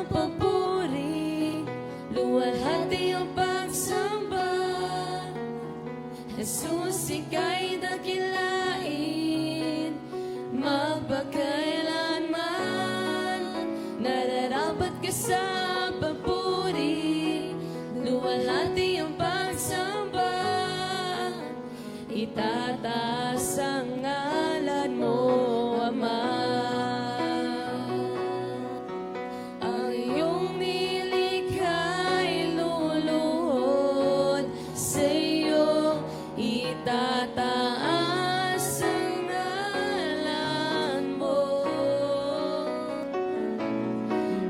[SPEAKER 6] papuri, luwalhati ang pagsamba. Jesus, ika'y dakilain, magpakailanman. nararapat ka sa papuri, luwalhati ang pagsamba, itataas ang ngalan mo, Ama. Ang iyong nilikha'y luluhod sa iyo, itataas ang ngalan mo.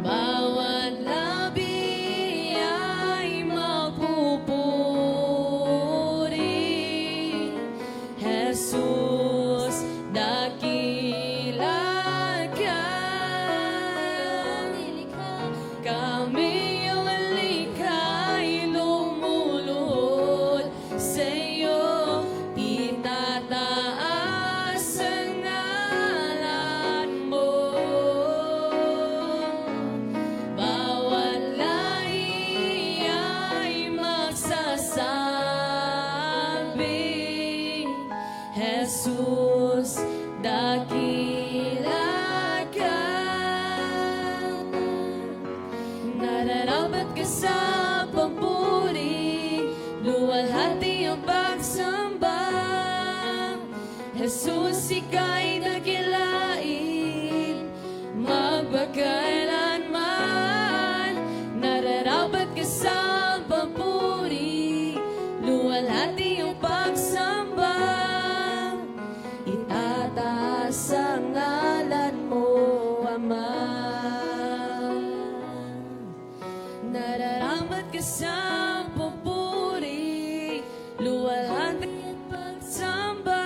[SPEAKER 6] Bawat labi ay magpupuri, Jesus, dakila ka. Kami ang likha'y lumuluhod sa iyo, itataas ang ngalan mo. Bawat lahi ay magsasabi, Jesus, dakila ka. Nararapat ka sa papuri, luwalhati ang pagsamba, Jesus, ika'y dakilain, magpakailanman. Nararapat ka sa papuri, luwalhati ang pagsamba, itataas ang ngalan mo, Ama. Nararapat ka sa papuri, luwalhati ang pagsamba,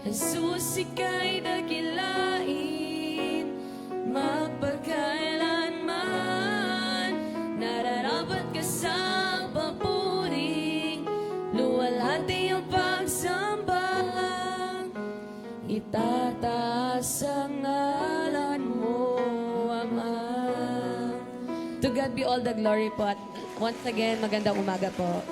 [SPEAKER 6] Jesus, ika'y dakilain, magpakailanman. Nararapat ka sa papuri, luwalhati ang pagsamba, itataas ang ngalan mo, Ama. To God be all the glory po. At once again, magandang umaga po.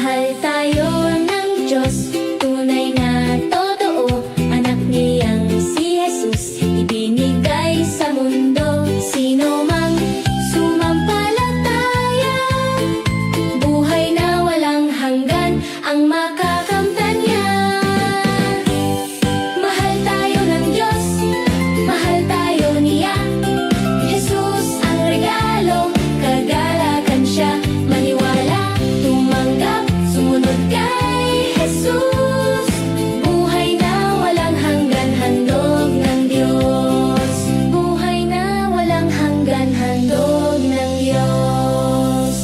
[SPEAKER 4] Mahal tayo ng Diyos, tunay na totoo. Anak niyang si Jesus, ibinigay sa mundo. Sino mang sumampalataya, buhay na walang hanggan ang makakamtan niya. Mahal tayo ng Diyos, mahal tayo niya. Jesus ang regalo, kagalakan siya. Maniwala, tumanggap, sumunod kay Jesus. Buhay na walang hanggan, handog ng Diyos. Buhay na walang hanggan, handog ng Diyos.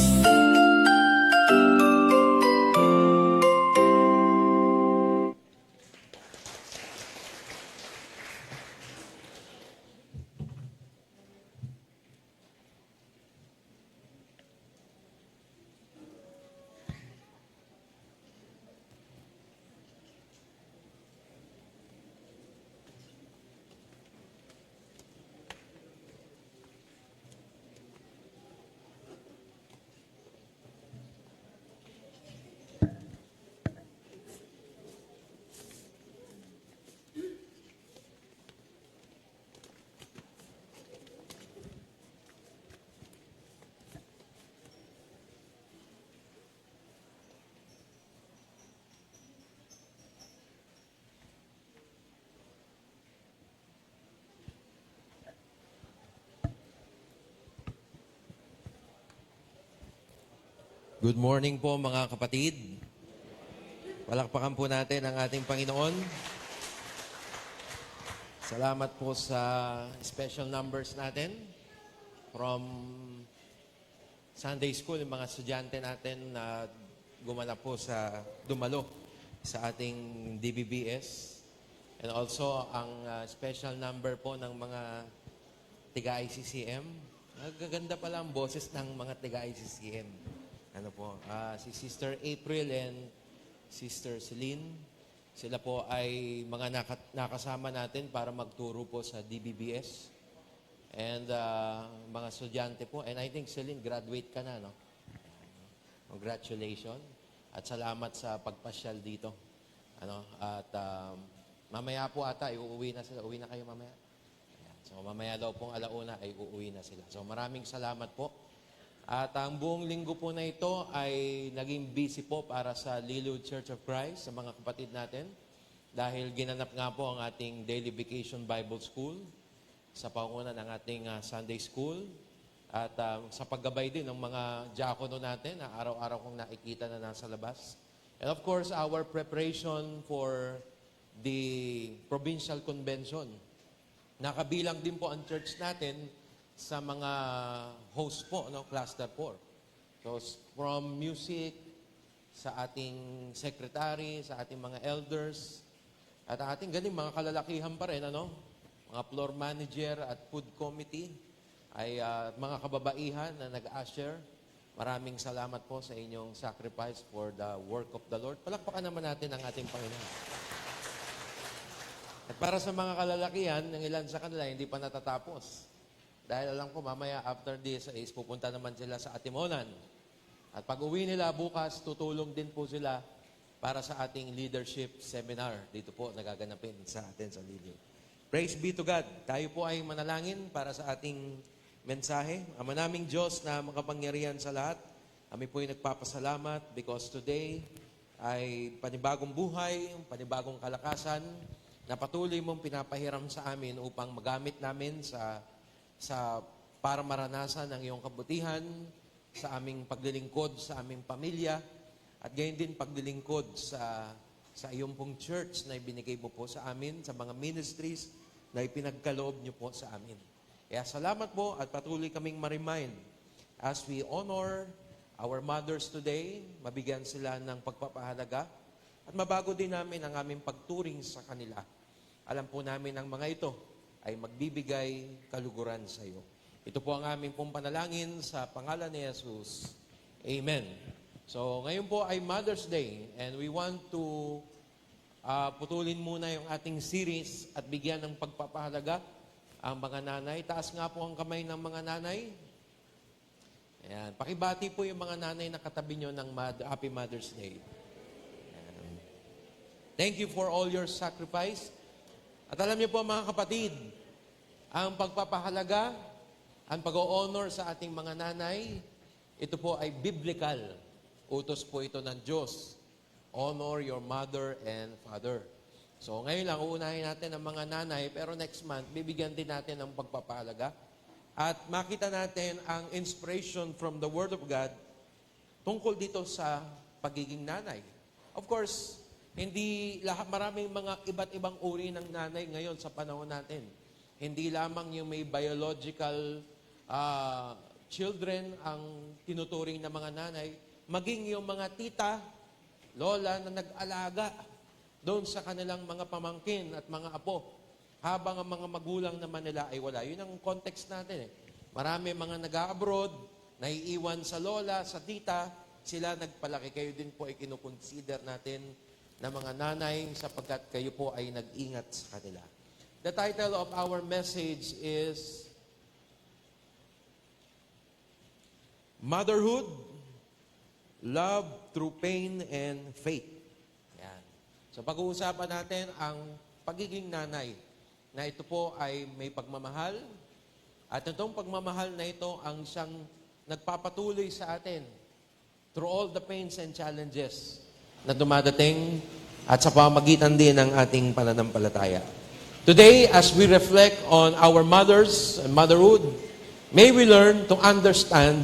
[SPEAKER 10] Good morning po mga kapatid. Palakpakan po natin ang ating Panginoon. Salamat po sa special numbers natin from Sunday School, yung mga estudyante natin na dumalo sa ating DBBS. And also ang special number po ng mga tiga-ICCM. Nagaganda pala ang boses ng mga tiga-ICCM. Si Sister April and Sister Celine. Sila po ay mga nakasama natin para magturo po sa DBBS. And mga estudyante po. And I think Celine, graduate ka na, no? Congratulations. At salamat sa pagpasyal dito. Mamaya po ata, uuwi na sila. Uwi na kayo mamaya? So mamaya daw pong alauna ay uuwi na sila. So maraming salamat po. At ang buong linggo po na ito ay naging busy po para sa Lilwood Church of Christ, sa mga kapatid natin. Dahil ginanap nga po ang ating Daily Vacation Bible School sa panguna ng ating Sunday School. At sa paggabay din ng mga diakono natin na araw-araw kong nakikita na nasa labas. And of course, our preparation for the Provincial Convention. Nakabilang din po ang church natin sa mga host po, Cluster 4. So, from music, sa ating secretary, sa ating mga elders, at ating galing, mga kalalakihan pa rin, mga floor manager at food committee, ay mga kababaihan na nag-usher. Maraming salamat po sa inyong sacrifice for the work of the Lord. Palakpakan naman natin ang ating Panginoon. At para sa mga kalalakihan, ng ilan sa kanila hindi pa natatapos. Dahil alam ko, mamaya after this is pupunta naman sila sa Atimonan. At pag uwi nila bukas, tutulong din po sila para sa ating leadership seminar. Dito po nagaganapin sa atin sa Lilwood. Praise be to God. Tayo po ay manalangin para sa ating mensahe. Ama naming Diyos na makapangyarihan sa lahat, kami po ay nagpapasalamat because today ay panibagong buhay, panibagong kalakasan na patuloy mong pinapahiram sa amin upang magamit namin para maranasan ang iyong kabutihan sa aming paglilingkod sa aming pamilya at gayon din paglilingkod sa iyong pong church na ibinigay mo po sa amin, sa mga ministries na ipinagkaloob niyo po sa amin. Kaya salamat po at patuloy kaming ma-remind as we honor our mothers today, mabigyan sila ng pagpapahalaga at mabago din namin ang aming pagturing sa kanila. Alam po namin ang mga ito ay magbibigay kaluguran sa iyo. Ito po ang aming pong panalangin sa pangalan ni Jesus. Amen. So, ngayon po ay Mother's Day and we want to putulin muna yung ating series at bigyan ng pagpapahalaga ang mga nanay. Taas nga po ang kamay ng mga nanay. Ayan. Pakibati po yung mga nanay na katabi nyo ng Happy Mother's Day. Ayan. Thank you for all your sacrifice. At alam niyo po mga kapatid, ang pagpapahalaga, ang pag-o-honor sa ating mga nanay, ito po ay biblical. Utos po ito ng Diyos. Honor your mother and father. So ngayon lang, uunahin natin ang mga nanay, pero next month, bibigyan din natin ng pagpapahalaga. At makita natin ang inspiration from the Word of God tungkol dito sa pagiging nanay. Of course, hindi lahat, maraming mga iba't ibang uri ng nanay ngayon sa panahon natin. Hindi lamang yung may biological children ang tinuturing na mga nanay, maging yung mga tita, lola na nag-alaga doon sa kanilang mga pamangkin at mga apo, habang ang mga magulang naman nila ay wala. Yun ang context natin. Marami mga nag-abroad, naiiwan sa lola, sa tita, sila nagpalaki. Kayo din po ay kinukonsider natin na mga nanay sapagkat kayo po ay nag-ingat sa kanila. The title of our message is Motherhood, Love Through Pain and Faith. Yan. So pag-uusapan natin ang pagiging nanay, na ito po ay may pagmamahal, at itong pagmamahal na ito ang siyang nagpapatuloy sa atin through all the pains and challenges na dumadating at sa pamagitan din ng ating pananampalataya. Today, as we reflect on our mothers and motherhood, may we learn to understand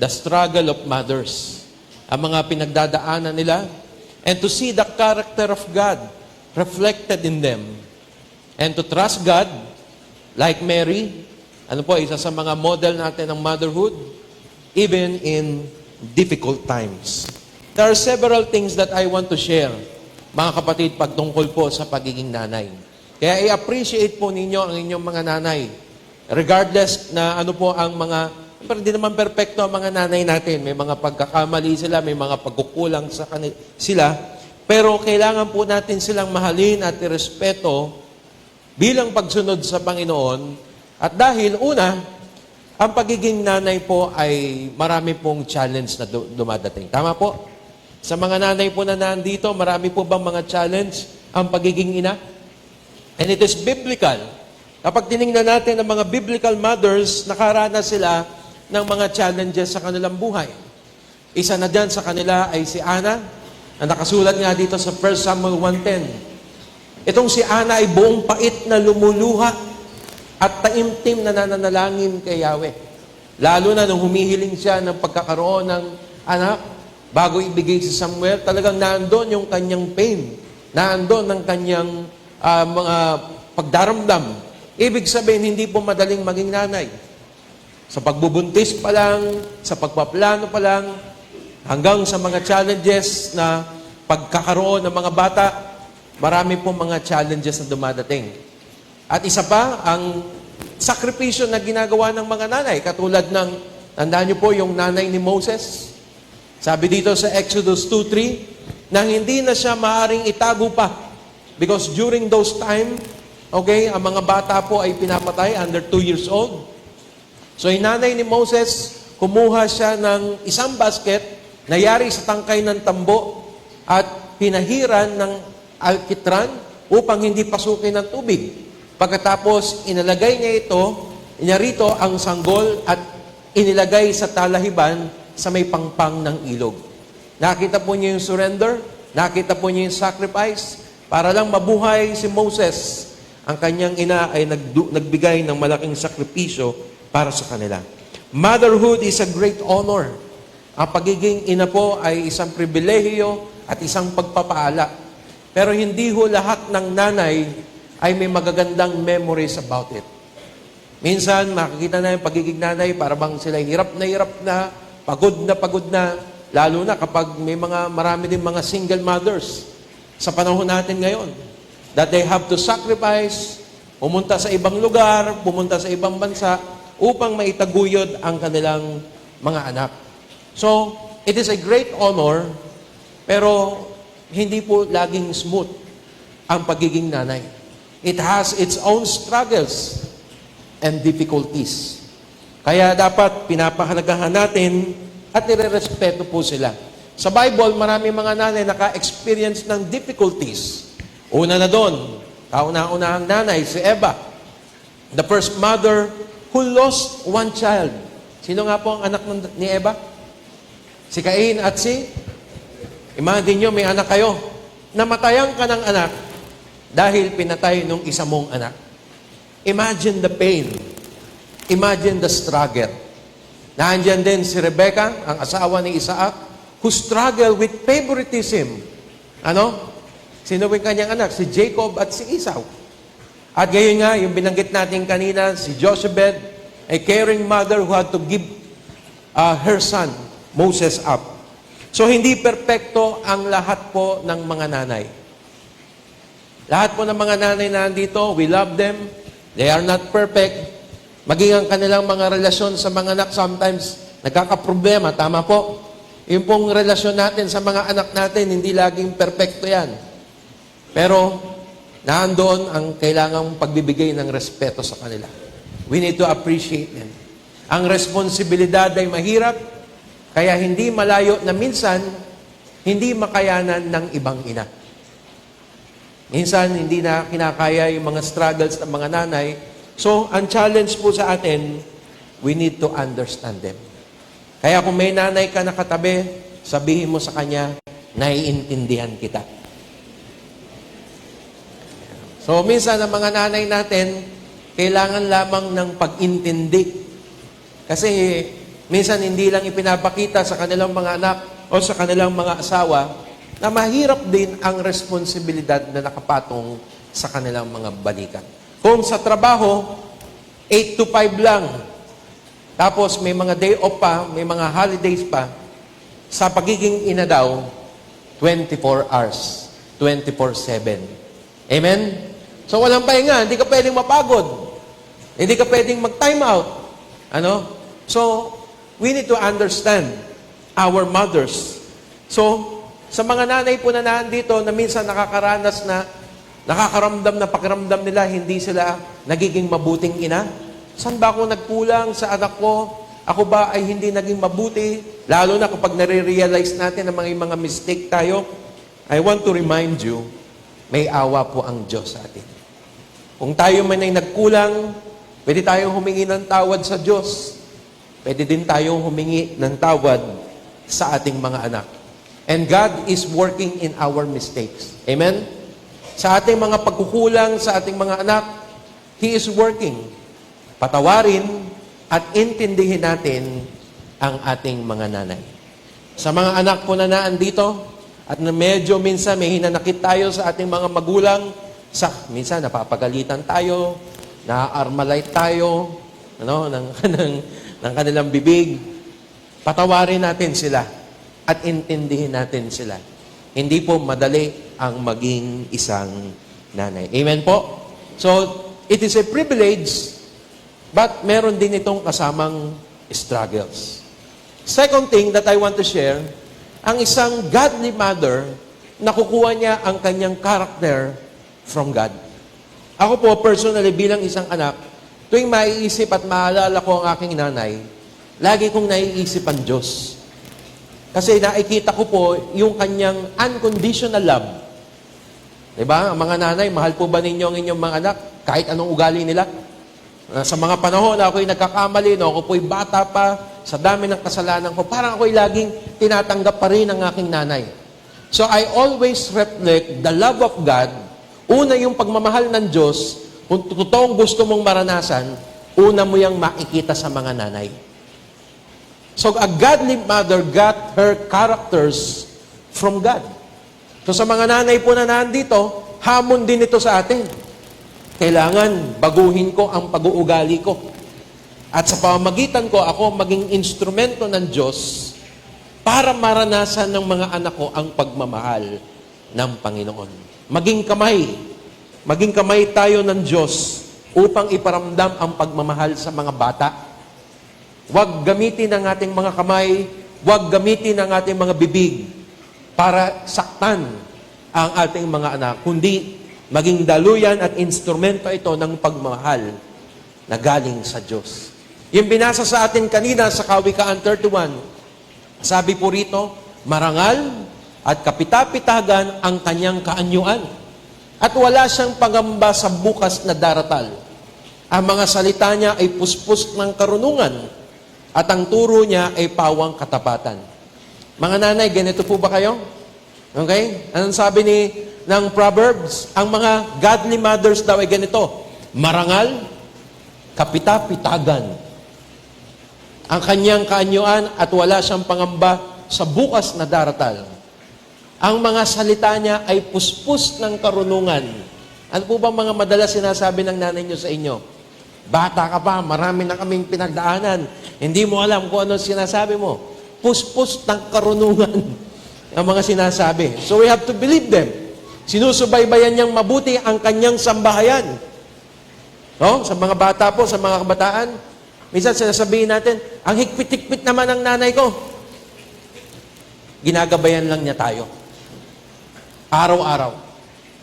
[SPEAKER 10] the struggle of mothers, ang mga pinagdadaanan nila, and to see the character of God reflected in them, and to trust God, like Mary, ano po, isa sa mga model natin ng motherhood, even in difficult times. There are several things that I want to share, mga kapatid, pagtungkol po sa pagiging nanay. Kaya i-appreciate po ninyo ang inyong mga nanay. Regardless na ano po ang mga, pero hindi naman perfecto ang mga nanay natin. May mga pagkakamali sila, may mga pagkukulang sa sila. Pero kailangan po natin silang mahalin at irespeto bilang pagsunod sa Panginoon. At dahil una, ang pagiging nanay po ay marami pong challenge na dumadating. Tama po? Sa mga nanay po na nandito, marami po bang mga challenge ang pagiging ina? And it is biblical. Kapag tinignan natin ang mga biblical mothers, nakaranas sila ng mga challenges sa kanilang buhay. Isa na dyan sa kanila ay si Ana, na nakasulat nga dito sa 1 Samuel 1:10. Itong si Ana ay buong pait na lumuluha at taimtim na nananalangin kay Yahweh. Lalo na nung humihiling siya ng pagkakaroon ng anak, bago ibigay si Samuel, talagang naandun yung kanyang pain. Naandun ng kanyang mga pagdaramdam. Ibig sabihin, hindi po madaling maging nanay. Sa pagbubuntis pa lang, sa pagpaplano pa lang, hanggang sa mga challenges na pagkakaroon ng mga bata, marami po mga challenges na dumadating. At isa pa, ang sakripisyo na ginagawa ng mga nanay, katulad ng, tandaan niyo po yung nanay ni Moses. Sabi dito sa Exodus 2:3, na hindi na siya maaring itago pa. Because during those time, okay, ang mga bata po ay pinapatay under 2 years old. So, yung nanay ni Moses, kumuha siya ng isang basket, nayari sa tangkay ng tambo, at pinahiran ng alkitran upang hindi pasukin ng tubig. Pagkatapos, inalagay niya rito ang sanggol at inilagay sa talahiban sa may pangpang ng ilog. Nakita po niyo yung surrender, nakita po niyo yung sacrifice, para lang mabuhay si Moses. Ang kanyang ina ay nagbigay ng malaking sakripisyo para sa kanila. Motherhood is a great honor. Ang pagiging ina po ay isang pribilehiyo at isang pagpapaala. Pero hindi ho lahat ng nanay ay may magagandang memories about it. Minsan, makikita na yung pagiging nanay, para bang sila hirap na, pagod na, lalo na kapag may marami din mga single mothers sa panahon natin ngayon, that they have to sacrifice, pumunta sa ibang lugar, pumunta sa ibang bansa, upang maitaguyod ang kanilang mga anak. So, it is a great honor, pero hindi po laging smooth ang pagiging nanay. It has its own struggles and difficulties. Kaya dapat pinapahalagahan natin at nire-respeto po sila. Sa Bible, marami mga nanay naka-experience ng difficulties. Una na doon, kauna-unahang nanay, si Eva, the first mother who lost one child. Sino nga po ang anak ni Eva? Si Cain at si? Imagine nyo, may anak kayo. Namatayan ka ng anak dahil pinatay nung isa mong anak. Imagine the pain. Imagine the struggle. Nandiyan din si Rebecca, ang asawa ni Isaac, who struggled with favoritism. Ano? Sino yung kanyang anak? Si Jacob at si Esau. At gayon nga, yung binanggit natin kanina, si Jochebed, a caring mother who had to give her son, Moses, up. So, hindi perpekto ang lahat po ng mga nanay. Lahat po ng mga nanay na nandito, we love them. They are not perfect. Maging ang kanilang mga relasyon sa mga anak, sometimes nagkakaproblema. Tama po. Yung pong relasyon natin sa mga anak natin, hindi laging perpekto yan. Pero, naandoon ang kailangang pagbibigay ng respeto sa kanila. We need to appreciate them. Ang responsibilidad ay mahirap, kaya hindi malayo na minsan, hindi makayanan ng ibang ina. Minsan, hindi na kinakaya yung mga struggles ng mga nanay. So, ang challenge po sa atin, we need to understand them. Kaya kung may nanay ka nakatabi, sabihin mo sa kanya, naiintindihan kita. So, minsan ang mga nanay natin, kailangan lamang ng pag-intindi. Kasi, minsan hindi lang ipinapakita sa kanilang mga anak o sa kanilang mga asawa na mahirap din ang responsibilidad na nakapatong sa kanilang mga balikan. Kung sa trabaho, 8 to 5 lang, tapos may mga day off pa, may mga holidays pa, sa pagiging ina daw, 24 hours, 24/7. Amen? So walang pahinga, hindi ka pwedeng mapagod. Hindi ka pwedeng mag-time out. Ano? So, we need to understand our mothers. So, sa mga nanay po na nandito na minsan nakakaranas na nakakaramdam na pakiramdam nila, hindi sila nagiging mabuting ina. Saan ba ako nagkulang sa anak ko? Ako ba ay hindi naging mabuti? Lalo na kapag nare-realize natin na mga mistake tayo. I want to remind you, may awa po ang Diyos sa atin. Kung tayo man ay nagkulang, pwede tayong humingi ng tawad sa Diyos. Pwede din tayong humingi ng tawad sa ating mga anak. And God is working in our mistakes. Amen? Sa ating mga pagkukulang, sa ating mga anak, He is working. Patawarin at intindihin natin ang ating mga nanay. Sa mga anak po na naandito, at na medyo minsan may hinanakit tayo sa ating mga magulang, minsan napapagalitan tayo, na-armalite tayo, ng kanilang bibig. Patawarin natin sila at intindihin natin sila. Hindi po madali ang maging isang nanay. Amen po? So, it is a privilege, but meron din itong kasamang struggles. Second thing that I want to share, ang isang godly mother, nakukuha niya ang kanyang character from God. Ako po, personally, bilang isang anak, tuwing maiisip at maalala ko ang aking nanay, lagi kong naiisip ang Diyos. Kasi nakikita ko po yung kanyang unconditional love. Diba? Ang mga nanay, mahal po ba ninyo ang inyong mga anak? Kahit anong ugali nila? Sa mga panahon na ako'y nagkakamali, no, ako po'y bata pa, sa dami ng kasalanan ko, parang ako'y laging tinatanggap pa rin ng aking nanay. So I always reflect the love of God. Una yung pagmamahal ng Diyos, kung totoong gusto mong maranasan, una mo yung makikita sa mga nanay. So a godly mother got her characters from God. So sa mga nanay po na nandito, hamon din ito sa atin. Kailangan baguhin ko ang pag-uugali ko. At sa pamamagitan ko, ako maging instrumento ng Diyos para maranasan ng mga anak ko ang pagmamahal ng Panginoon. Maging kamay tayo ng Diyos upang iparamdam ang pagmamahal sa mga bata. Huwag gamitin ang ating mga kamay, huwag gamitin ang ating mga bibig para saktan ang ating mga anak, kundi maging daluyan at instrumento ito ng pagmamahal na galing sa Diyos. Yung binasa sa atin kanina sa Kawikaan 31, sabi po rito, marangal at kapitapitagan ang kanyang kaanyuan. At wala siyang pangamba sa bukas na daratal. Ang mga salita niya ay puspos ng karunungan at ang turo niya ay pawang katapatan. Mga nanay, ganito po ba kayo? Okay? Anong sabi ng Proverbs? Ang mga godly mothers daw ay ganito, marangal, kapitapitagan ang kanyang kaanyuan at wala siyang pangamba sa bukas na daratal. Ang mga salita niya ay puspos ng karunungan. Ano po ba mga madalas sinasabi ng nanay niyo sa inyo? Bata ka pa, marami na kaming pinagdaanan. Hindi mo alam kung ano sinasabi mo. Puspos ng karunungan ang mga sinasabi. So we have to believe them. Sinusubaybayan niyang mabuti ang kanyang sambahayan. No? Sa mga bata po, sa mga kabataan, minsan sinasabihin natin, ang hikpit-hikpit naman ng nanay ko. Ginagabayan lang niya tayo. Araw-araw.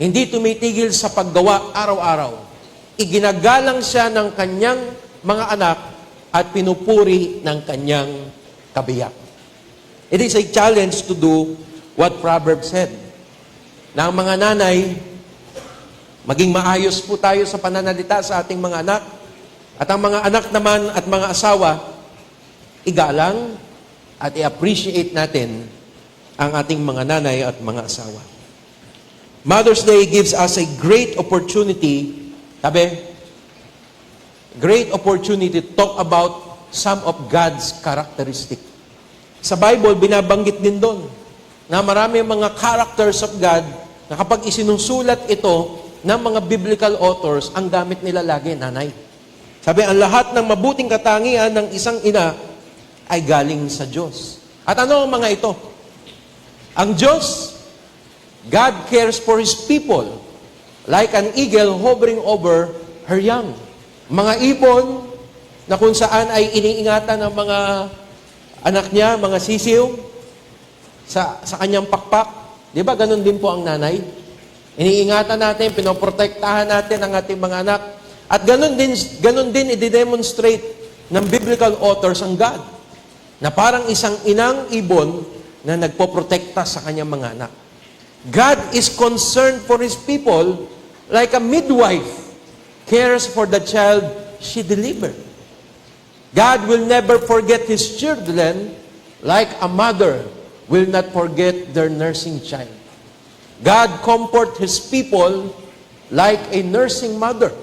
[SPEAKER 10] Hindi tumitigil sa paggawa araw-araw. Iginagalang siya ng kanyang mga anak at pinupuri ng kanyang kabiyak. It is a challenge to do what Proverbs said. Na ang mga nanay, maging maayos po tayo sa pananalita sa ating mga anak. At ang mga anak naman at mga asawa, igalang at i-appreciate natin ang ating mga nanay at mga asawa. Mother's Day gives us a great opportunity, great opportunity to talk about some of God's characteristics. Sa Bible, binabanggit din doon na marami mga characters of God na kapag isinusulat ito ng mga biblical authors, ang gamit nila lagi, nanay. Sabi, ang lahat ng mabuting katangian ng isang ina ay galing sa Diyos. At ano ang mga ito? Ang Diyos, God cares for His people like an eagle hovering over her young. Mga ibon na kung saan ay iniingatan ng mga anak niya, mga sisiw, sa kanyang pakpak. Di ba ganun din po ang nanay? Iniingatan natin, pinoprotektahan natin ang ating mga anak. At ganun din i-demonstrate ng biblical authors ang God. Na parang isang inang ibon na nagpoprotekta sa kanyang mga anak. God is concerned for His people like a midwife cares for the child she delivered. God will never forget His children like a mother will not forget their nursing child. God comforts His people like a nursing mother.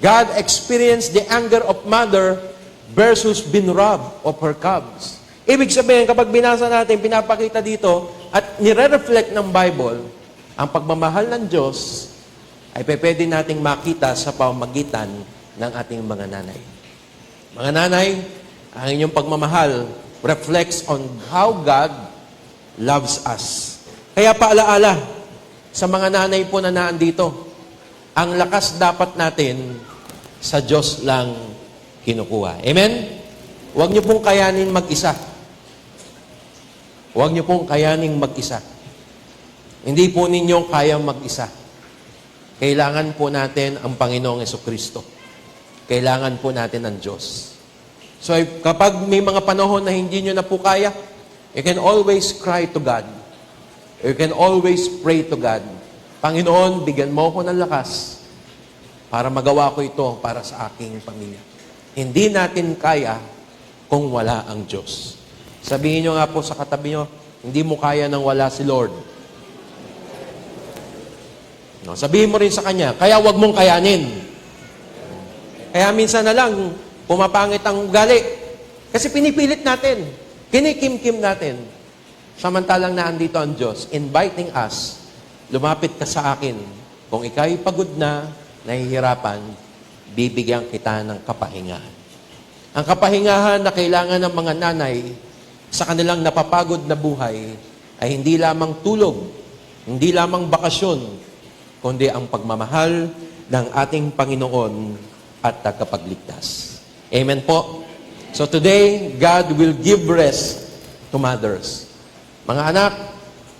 [SPEAKER 10] God experienced the anger of mother versus being robbed of her cubs. Ibig sabihin, kapag binasa natin, pinapakita dito, at nire-reflect ng Bible, ang pagmamahal ng Diyos ay pwede nating makita sa pamamagitan ng ating mga nanay. Mga nanay, ang inyong pagmamahal reflects on how God loves us. Kaya paalaala sa mga nanay po na naandito, ang lakas dapat natin sa Diyos lang kinukuha. Amen? Huwag niyo pong kayanin mag-isa. Huwag niyo pong kayaning mag-isa. Hindi po ninyo kayang mag-isa. Kailangan po natin ang Panginoong Jesucristo. Kailangan po natin ang Diyos. So kapag may mga panahon na hindi nyo na po kaya, you can always cry to God. You can always pray to God. Panginoon, bigyan mo ko ng lakas para magawa ko ito para sa aking pamilya. Hindi natin kaya kung wala ang Diyos. Sabihin nyo nga po sa katabi nyo, hindi mo kaya nang wala si Lord. No, sabihin mo rin sa Kanya, kaya wag mong kayanin. Kaya minsan na lang, pumapangit ang ugali. Kasi pinipilit natin. Kinikim-kim natin. Samantalang naandito ang Diyos, inviting us, lumapit ka sa akin. Kung ikaw'y pagod na, nahihirapan, bibigyan kita ng kapahingahan. Ang kapahingahan na kailangan ng mga nanay sa kanilang napapagod na buhay ay hindi lamang tulog, hindi lamang bakasyon, kundi ang pagmamahal ng ating Panginoon at tagapagligtas. Amen po. So today, God will give rest to mothers. Mga anak,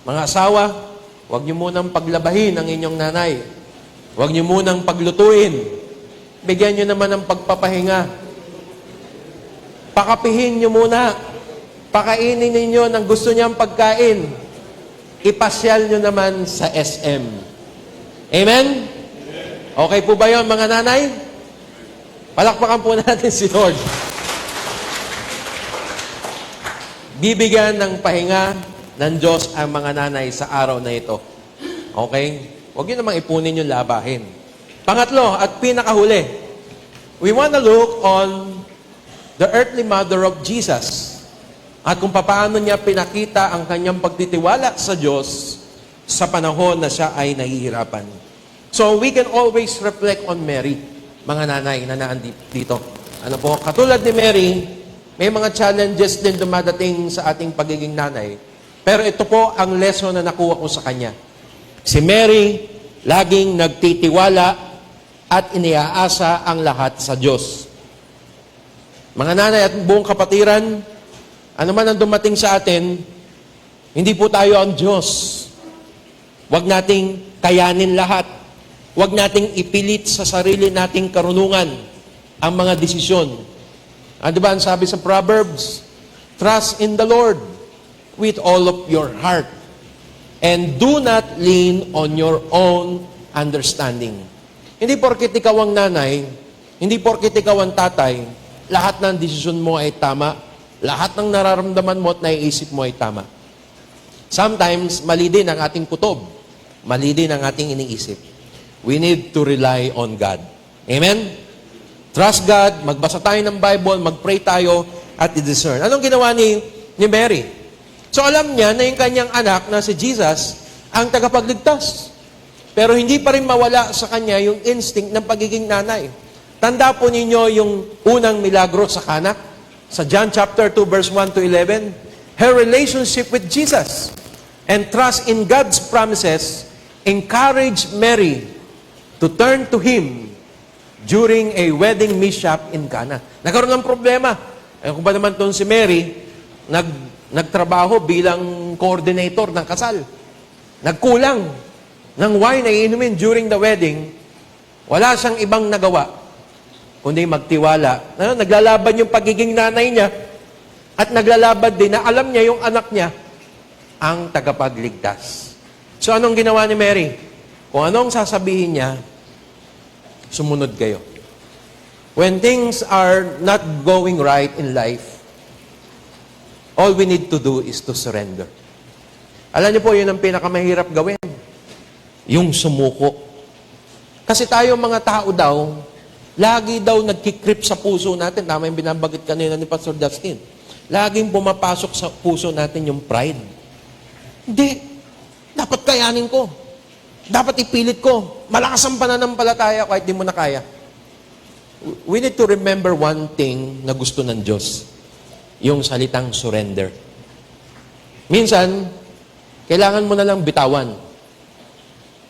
[SPEAKER 10] mga asawa, huwag niyo munang paglabahin ang inyong nanay. Huwag niyo munang paglutuin. Bigyan niyo naman ng pagpapahinga. Pakapihin nyo muna. Pakainin ninyo ng gusto niyang pagkain. Ipasyal nyo naman sa SM. Amen? Okay po ba yun, mga nanay? Palakpakan po natin si Lord. Bibigyan ng pahinga ng Diyos ang mga nanay sa araw na ito. Okay? Huwag nyo namang ipunin yung labahin. Pangatlo, at pinakahuli, we want to look on the earthly mother of Jesus at kung paano niya pinakita ang kanyang pagtitiwala sa Diyos sa panahon na siya ay nahihirapan. So, we can always reflect on Mary, mga nanay na dito. Ano po, katulad ni Mary, may mga challenges din dumadating sa ating pagiging nanay. Pero ito po ang lesson na nakuha ko sa kanya. Si Mary, laging nagtitiwala at iniaasa ang lahat sa Diyos. Mga nanay at buong kapatiran, ano man ang dumating sa atin, hindi po tayo ang Diyos. Huwag nating kayanin lahat. Huwag nating ipilit sa sarili nating karunungan ang mga desisyon. Diba ang sabi sa Proverbs, trust in the Lord with all of your heart and do not lean on your own understanding. Hindi porket ikaw ang nanay, hindi porket ikaw ang tatay, lahat ng desisyon mo ay tama, lahat ng nararamdaman mo at naiisip mo ay tama. Sometimes, mali din ang ating kutob. Mali din ang ating iniisip. We need to rely on God. Amen? Trust God, magbasa tayo ng Bible, mag-pray tayo, at i-discern. Anong ginawa ni Mary? So alam niya na yung kanyang anak na si Jesus ang tagapagligtas. Pero hindi pa rin mawala sa kanya yung instinct ng pagiging nanay. Tanda po ninyo yung unang milagro sa Cana, sa John chapter 2 verse 1 to 11. Her relationship with Jesus and trust in God's promises encouraged Mary to turn to Him during a wedding mishap in Cana. Nagkaroon ng problema. Kung ba naman itong si Mary, nagtrabaho bilang coordinator ng kasal. Nagkulang ng wine na iinumin during the wedding. Wala siyang ibang nagawa kundi magtiwala. Naglalaban yung pagiging nanay niya at naglalaban din na alam niya yung anak niya ang tagapagligtas. So anong ginawa ni Mary? Kung anong sasabihin niya, sumunod kayo. When things are not going right in life, all we need to do is to surrender. Alam niyo po, yun ang pinakamahirap gawin. Yung sumuko. Kasi tayo mga tao daw, lagi daw nagkikrip sa puso natin. Tama yung binabagit kanina ni Pastor Justin. Laging pumapasok sa puso natin yung pride. Hindi. Dapat kayanin ko. Dapat ipilit ko. Malakas ang pananampalataya kahit di mo na kaya. We need to remember one thing na gusto ng Diyos. Yung salitang surrender. Minsan, kailangan mo na lang bitawan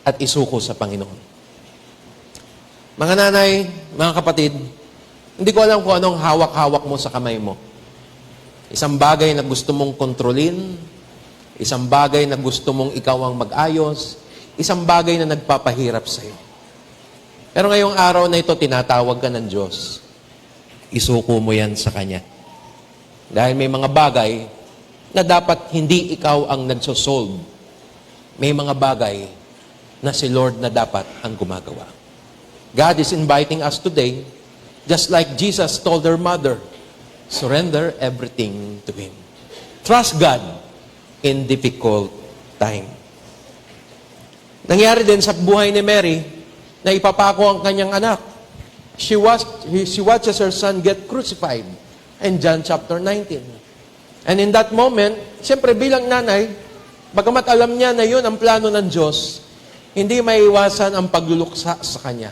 [SPEAKER 10] at isuko sa Panginoon. Mga nanay, mga kapatid, hindi ko alam kung anong hawak-hawak mo sa kamay mo. Isang bagay na gusto mong kontrolin, isang bagay na gusto mong ikaw ang mag-ayos, isang bagay na nagpapahirap sa iyo. Pero ngayong araw na ito, tinatawag ka ng Diyos. Isuko mo yan sa Kanya. Dahil may mga bagay na dapat hindi ikaw ang nagsosolve. May mga bagay na si Lord na dapat ang gumagawa. God is inviting us today, just like Jesus told her mother, surrender everything to Him. Trust God in difficult time. Nangyari din sa buhay ni Mary na ipapako ang kanyang anak. She watches her son get crucified in John chapter 19. And in that moment, siyempre bilang nanay, bagamat alam niya na yun ang plano ng Diyos, hindi maiwasan ang pagluluksa sa kanya.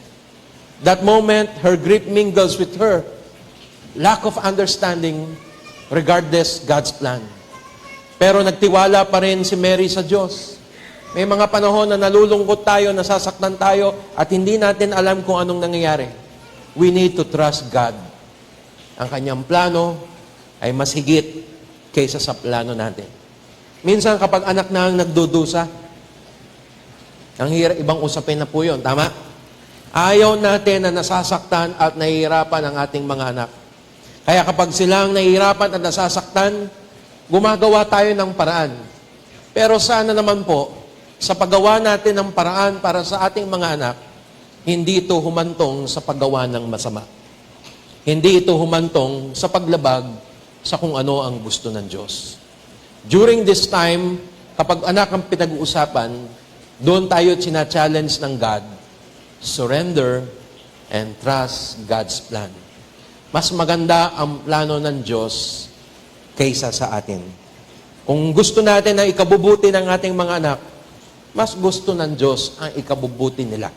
[SPEAKER 10] That moment, her grief mingles with her lack of understanding regardless God's plan. Pero nagtiwala pa rin si Mary sa Diyos. May mga panahon na nalulungkot tayo, nasasaktan tayo, at hindi natin alam kung anong nangyayari. We need to trust God. Ang kanyang plano ay mas higit kaysa sa plano natin. Minsan kapag anak na ang nagdudusa, ang ibang usapin na po yun, tama? Ayaw natin na nasasaktan at nahihirapan ang ating mga anak. Kaya kapag silang nahihirapan at nasasaktan, gumagawa tayo ng paraan. Pero sana naman po, sa paggawa natin ng paraan para sa ating mga anak, hindi ito humantong sa paggawa ng masama. Hindi ito humantong sa paglabag sa kung ano ang gusto ng Diyos. During this time, kapag anak ang pinag-uusapan, doon tayo challenge ng God, surrender and trust God's plan. Mas maganda ang plano ng Diyos kaysa sa atin. Kung gusto natin na ikabubuti ng ating mga anak, mas gusto ng Diyos ang ikabubuti nila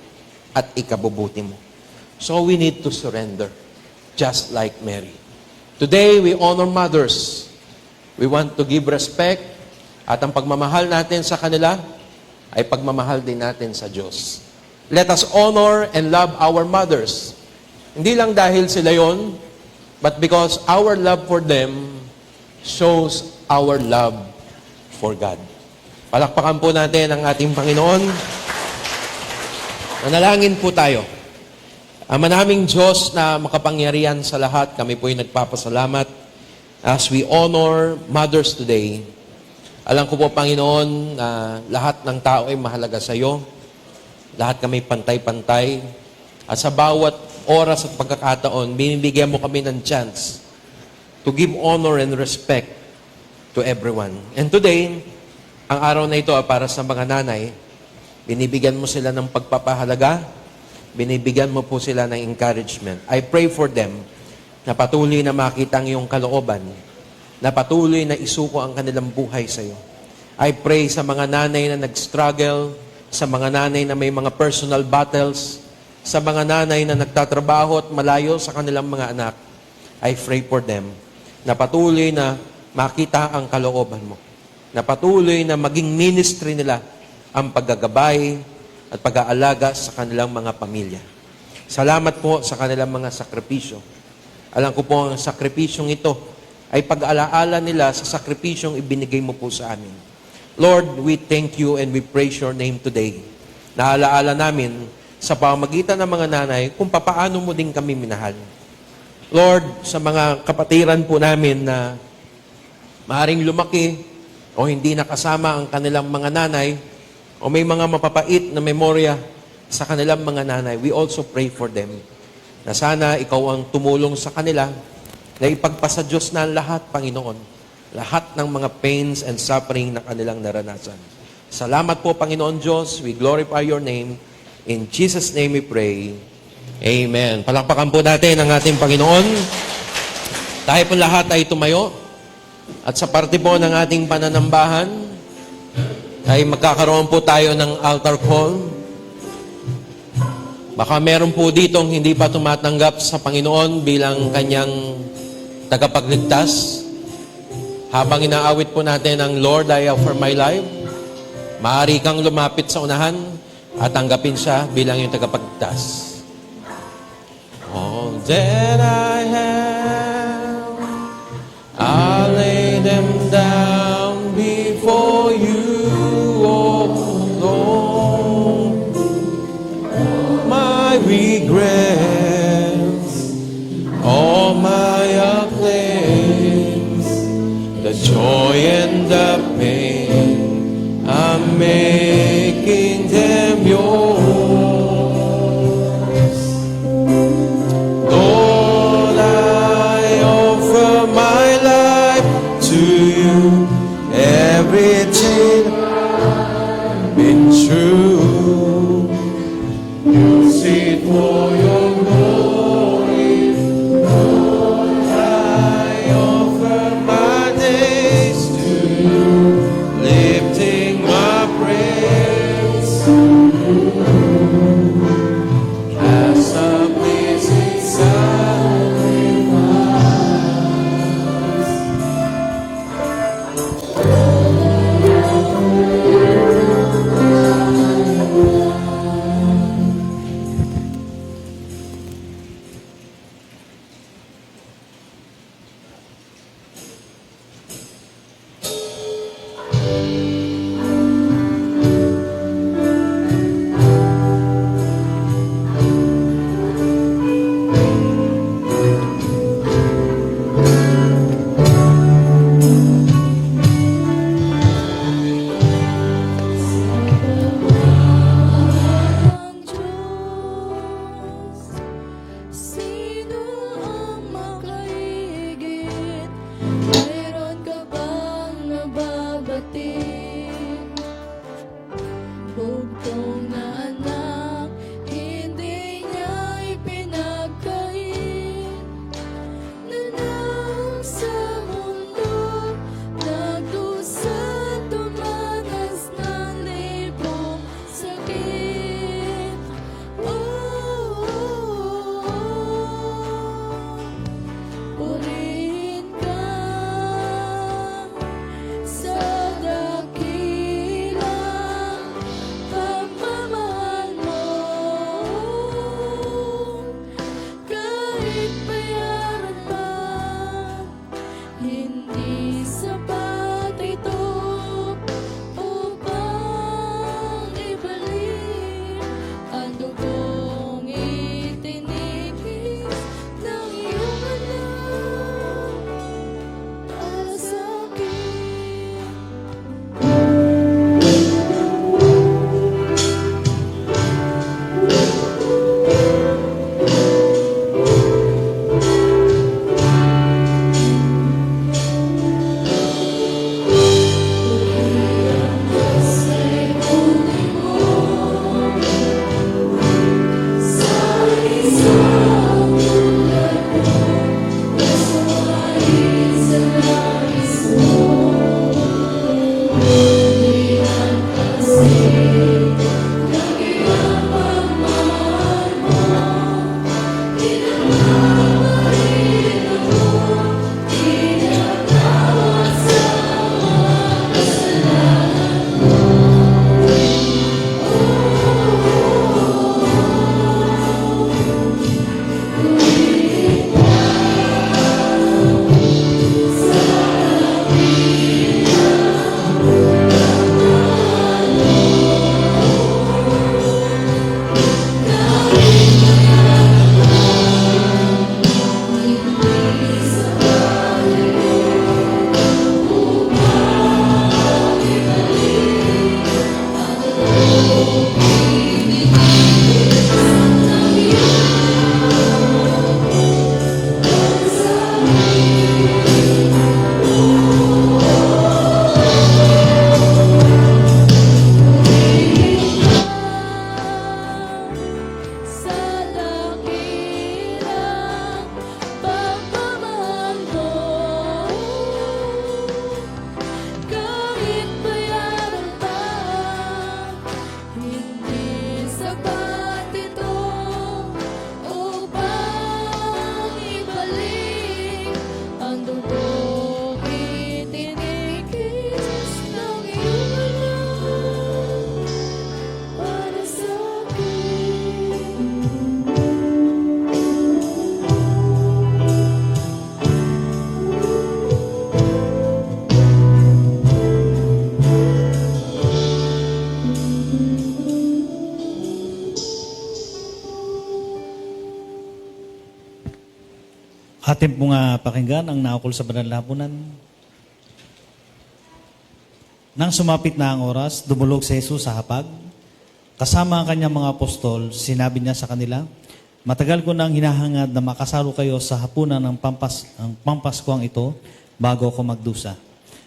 [SPEAKER 10] at ikabubuti mo. So we need to surrender, just like Mary. Today, we honor mothers. We want to give respect at ang pagmamahal natin sa kanila ay pagmamahal din natin sa Diyos. Let us honor and love our mothers. Hindi lang dahil sila yon, but because our love for them shows our love for God. Palakpakan po natin ang ating Panginoon. Manalangin po tayo. Ama naming Diyos na makapangyarihan sa lahat, kami po ay nagpapasalamat as we honor mothers today. Alam ko po, Panginoon, na lahat ng tao ay mahalaga sa iyo. Lahat kami pantay-pantay. At sa bawat oras at pagkakataon, binibigyan mo kami ng chance to give honor and respect to everyone. And today, ang araw na ito para sa mga nanay, binibigyan mo sila ng pagpapahalaga, binibigyan mo po sila ng encouragement. I pray for them na patuloy na makita ang iyong kalooban, na patuloy na isuko ang kanilang buhay sa iyo. I pray sa mga nanay na nag-struggle, sa mga nanay na may mga personal battles, sa mga nanay na nagtatrabaho at malayo sa kanilang mga anak. I pray for them na patuloy na makita ang kalooban mo, na patuloy na maging ministry nila ang paggagabay at pag-aalaga sa kanilang mga pamilya. Salamat po sa kanilang mga sakripisyo. Alam ko po ang sakripisyong ito ay pag-alaala nila sa sakripisyong ibinigay mo po sa amin. Lord, we thank you and we praise your name today. Naalaala namin sa pamamagitan ng mga nanay kung papaano mo din kami minahal. Lord, sa mga kapatiran po namin na maaaring lumaki o hindi nakasama ang kanilang mga nanay o may mga mapapait na memorya sa kanilang mga nanay, we also pray for them na sana ikaw ang tumulong sa kanila na ipagpasa Diyos na ang lahat, Panginoon. Lahat ng mga pains and suffering na kanilang naranasan. Salamat po, Panginoon Diyos. We glorify your name. In Jesus' name we pray. Amen. Palakpakan po natin ang ating Panginoon. Tayo po lahat ay tumayo. At sa parte po ng ating pananambahan, ay magkakaroon po tayo ng altar call. Baka meron po ditong hindi pa tumatanggap sa Panginoon bilang kanyang tagapagligtas. Habang inaawit po natin ang Lord, I offer my life, maaari kang lumapit sa unahan at tanggapin siya bilang yung tagapagligtas. All that I have, I lay them down before you, oh Lord. My regrets, all my acclaims, the joy and the pain, I'm making them yours. Lord, I offer my life to you. Everything been true. Use it for your glory. Lord, I offer my days to you, lifting my praise as a pleasing sacrifice.
[SPEAKER 8] Atin pong pakinggan ang naukol sa banal na hapunan. Nang sumapit na ang oras, dumulog si Jesus sa hapag. Kasama ang kanyang mga apostol, sinabi niya sa kanila, "Matagal ko nang hinahangad na makasalo kayo sa hapunan ng pampaskuang ito bago ako magdusa.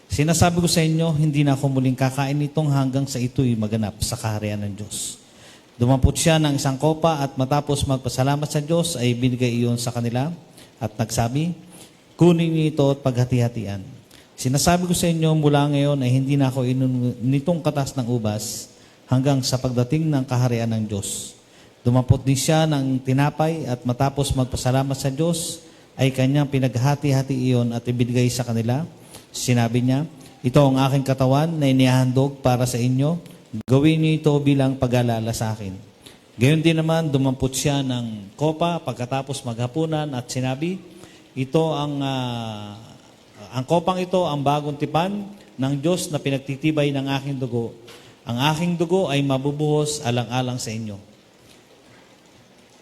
[SPEAKER 8] Sinasabi ko sa inyo, hindi na ako muling kakain nitong hanggang sa ito'y maganap sa kaharian ng Diyos." Dumampot siya ng isang kopa at matapos magpasalamat sa Diyos ay binigay iyon sa kanila at nagsabi, "Kunin niyo ito at paghati-hatian. Sinasabi ko sa inyo, mula ngayon ay hindi na ako inumin nitong katas ng ubas hanggang sa pagdating ng kaharian ng Diyos." Dumampot din siya ng tinapay at matapos magpasalamat sa Diyos ay kanyang pinaghati-hati iyon at ibinigay sa kanila. Sinabi niya, "Ito ang aking katawan na inihahandog para sa inyo. Gawin niyo ito bilang pag-alala sa akin." Gayon din naman, dumampot siya ng kopa pagkatapos maghapunan at sinabi, "Ito ang kopang ito ang bagong tipan ng Diyos na pinagtitibay ng aking dugo. Ang aking dugo ay mabubuhos alang-alang sa inyo."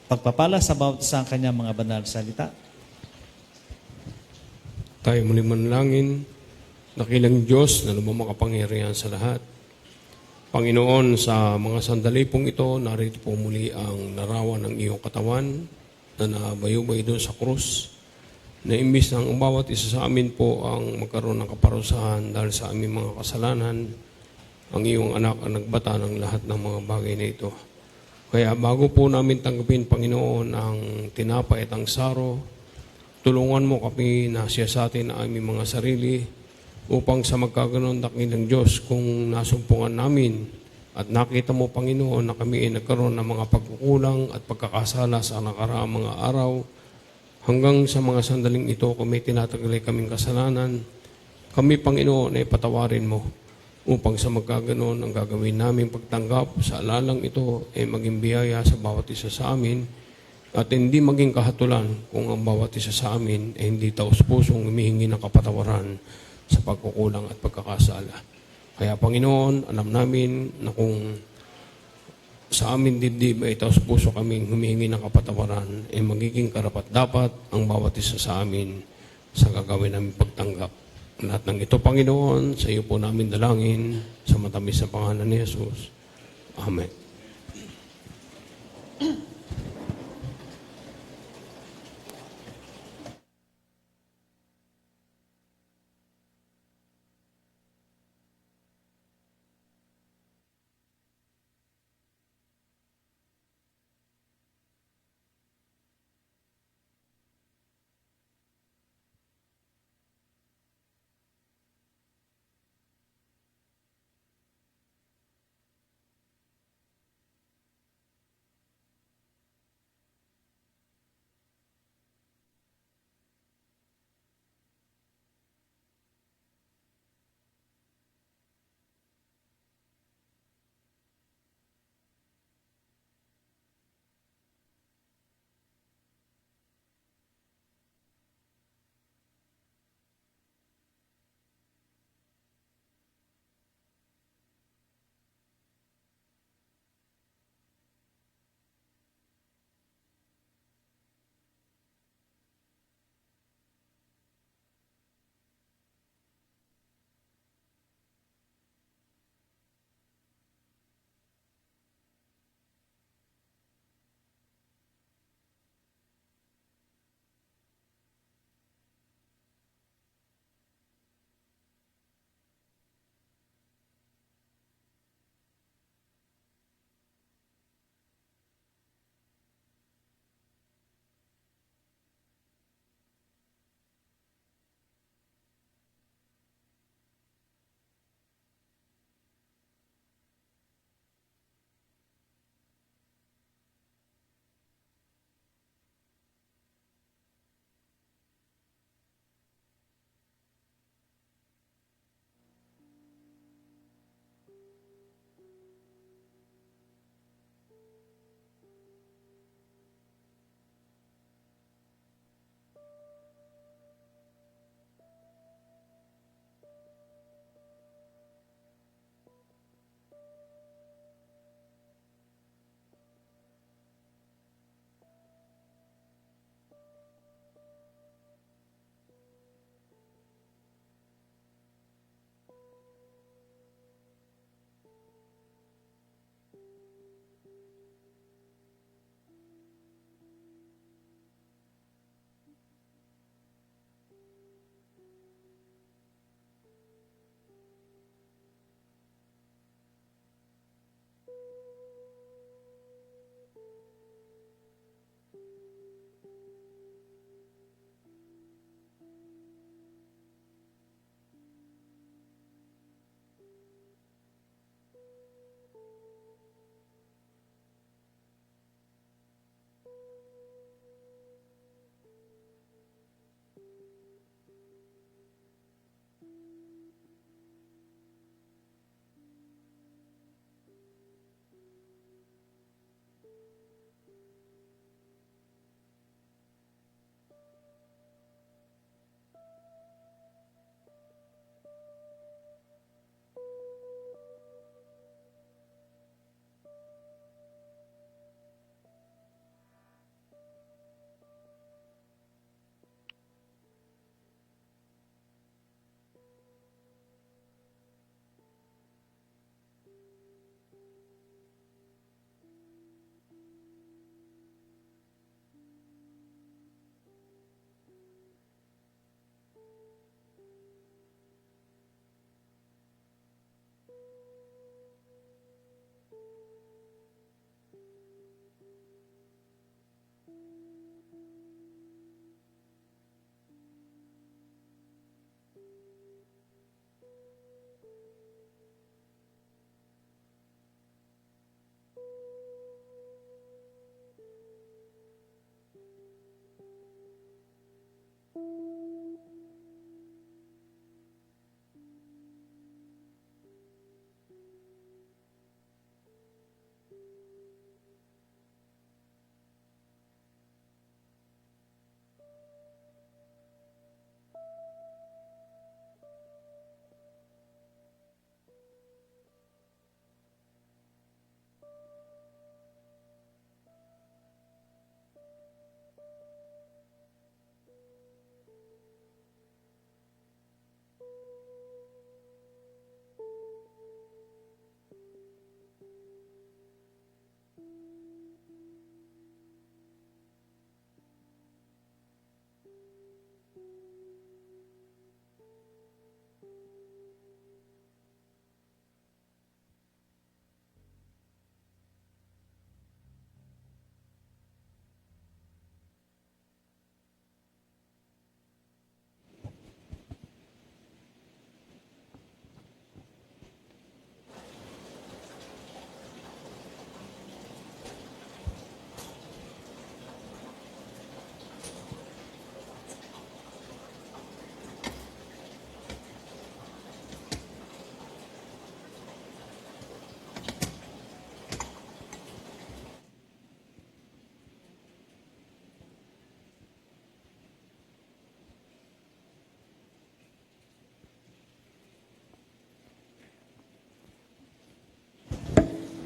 [SPEAKER 8] Pagpapala sa bawat isa ang kanyang mga banal na salita.
[SPEAKER 9] Tayo muli manalangin. Dakilang Diyos na lubang makapangyarihan sa lahat. Panginoon, sa mga sandali pong ito, narito po muli ang narawan ng iyong katawan na nabayubay doon sa krus, na imbis na ang bawat isa sa amin po ang magkaroon ng kaparusahan dahil sa aming mga kasalanan, ang iyong anak ang nagbata ng lahat ng mga bagay na ito. Kaya bago po namin tanggapin, Panginoon, ang tinapay at ang saro, tulungan mo kami na siyasatin ang aming mga sarili upang sa magkaganon dakilang Diyos, kung nasumpungan namin at nakita mo, Panginoon, na kami ay nagkaroon ng mga pagkukulang at pagkakasala sa nakaraang mga araw, hanggang sa mga sandaling ito, kung may tinataglay kaming kasalanan, kami, Panginoon, ay patawarin mo upang sa magkaganon ang gagawin naming pagtanggap sa alalang ito ay maging biyaya sa bawat isa sa amin at hindi maging kahatulan kung ang bawat isa sa amin ay hindi taos-pusong humihingi ng kapatawaran sa pagkukulang at pagkakasala. Kaya, Panginoon, alam namin na kung sa amin dibdib ay taos-puso kaming humihingi ng kapatawaran, ay magiging karapat-dapat ang bawat isa sa amin sa gagawin namin pagtanggap. Lahat ng ito, Panginoon, sa iyo po namin dalangin sa matamis na pangalan ni Jesus. Amen.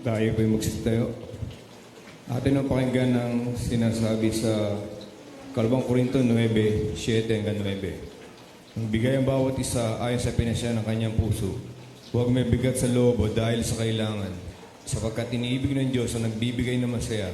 [SPEAKER 11] Tayo po'y magsitayo. Atin ang pakinggan ng sinasabi sa Kalabang Korinto 9, 7 hanggang 9. Magbigay ang bawat isa ayon sa pinasya ng kanyang puso. Huwag may bigat sa loob o dahil sa kailangan, sapagkat iniibig ng Diyos ang nagbibigay ng masaya.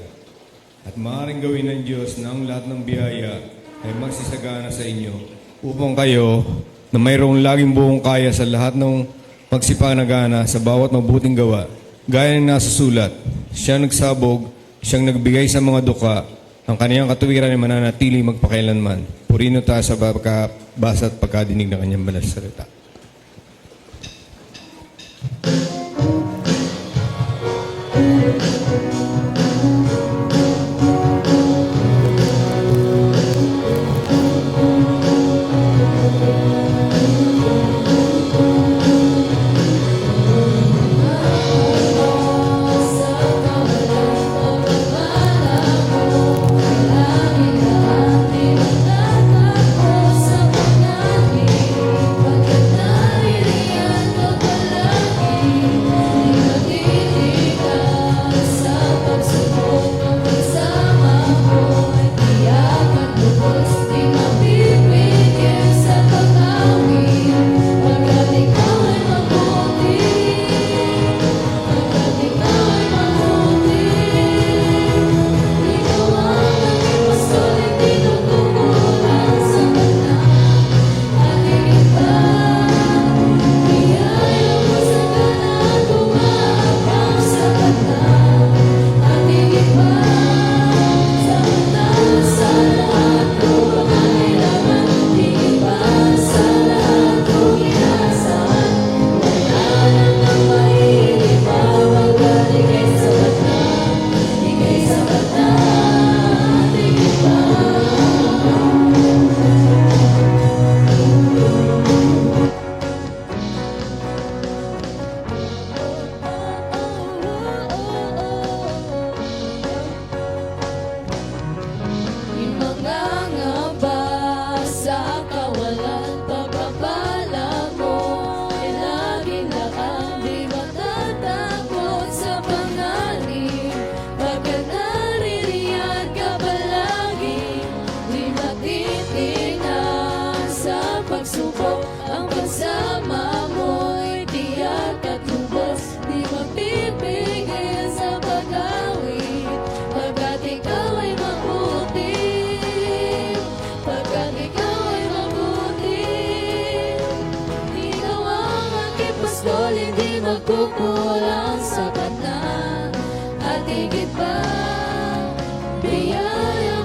[SPEAKER 11] At maaaring gawin ng Diyos na ang lahat ng biyaya ay magsisagana sa inyo, upang kayo na mayroong laging buong kaya sa lahat ng magsipanagana sa bawat mabuting gawa. Gaya ng nasa sulat, siya nagsabog, siyang nagbigay sa mga duka, ang kaniyang katuwiran ay mananatili magpakailanman. Purino tayo sa pagkabasa at pagkadinig ng kanyang banal na salita.
[SPEAKER 6] Magkukulang sapat na at higit pa biyaya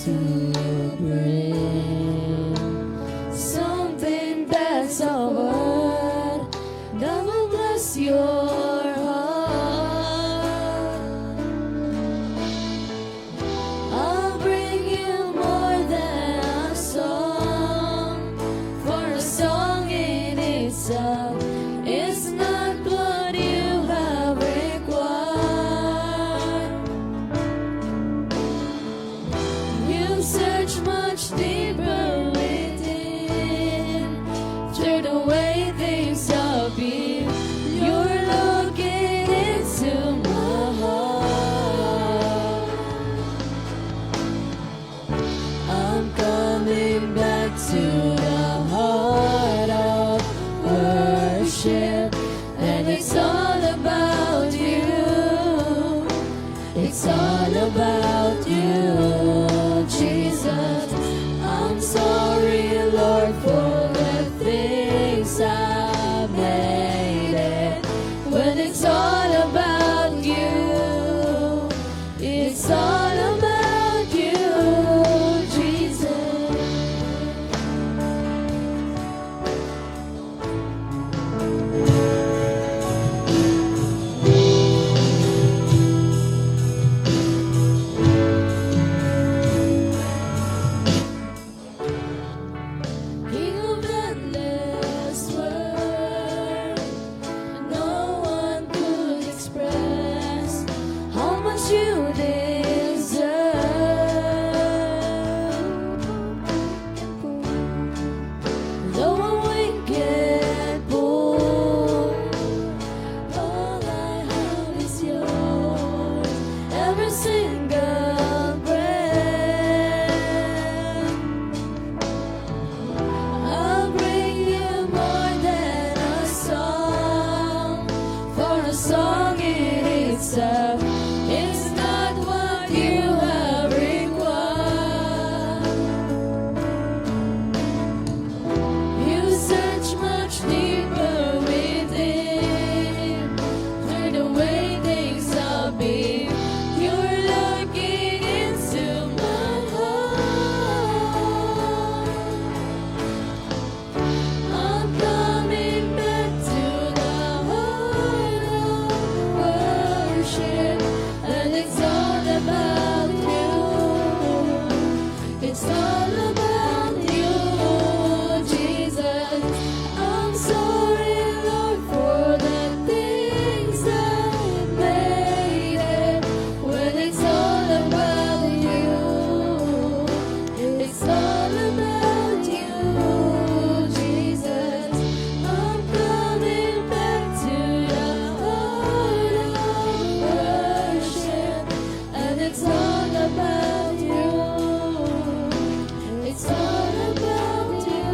[SPEAKER 6] to bring something that's a word that will bless your heart. I'll bring you more than a song, for a song in itself is not what you have required. You search much deeper within, turn away things of you. You're looking into my heart. I'm coming back to the heart of worship, and it's all about you. It's all about you, Jesus. I'm sorry, Lord, for the things I've made it. When it's all about you, it's all about you, Jesus. King of endless world, no one could express how much you deserve. Though a wicked poor, all I have is yours. Every single breath, I'll bring you more than a song, for a song in itself is not what you have required. You search much deeper within, turn away things of me. You're looking into my heart. I'm coming back to the heart of worship, and it's all about you. It's all about you, Jesus. I'm sorry, Lord, for the things I've made it. When it's all about you, it's all about you, Jesus. I'm coming back to the heart of worship, and it's all about you. It's all about you,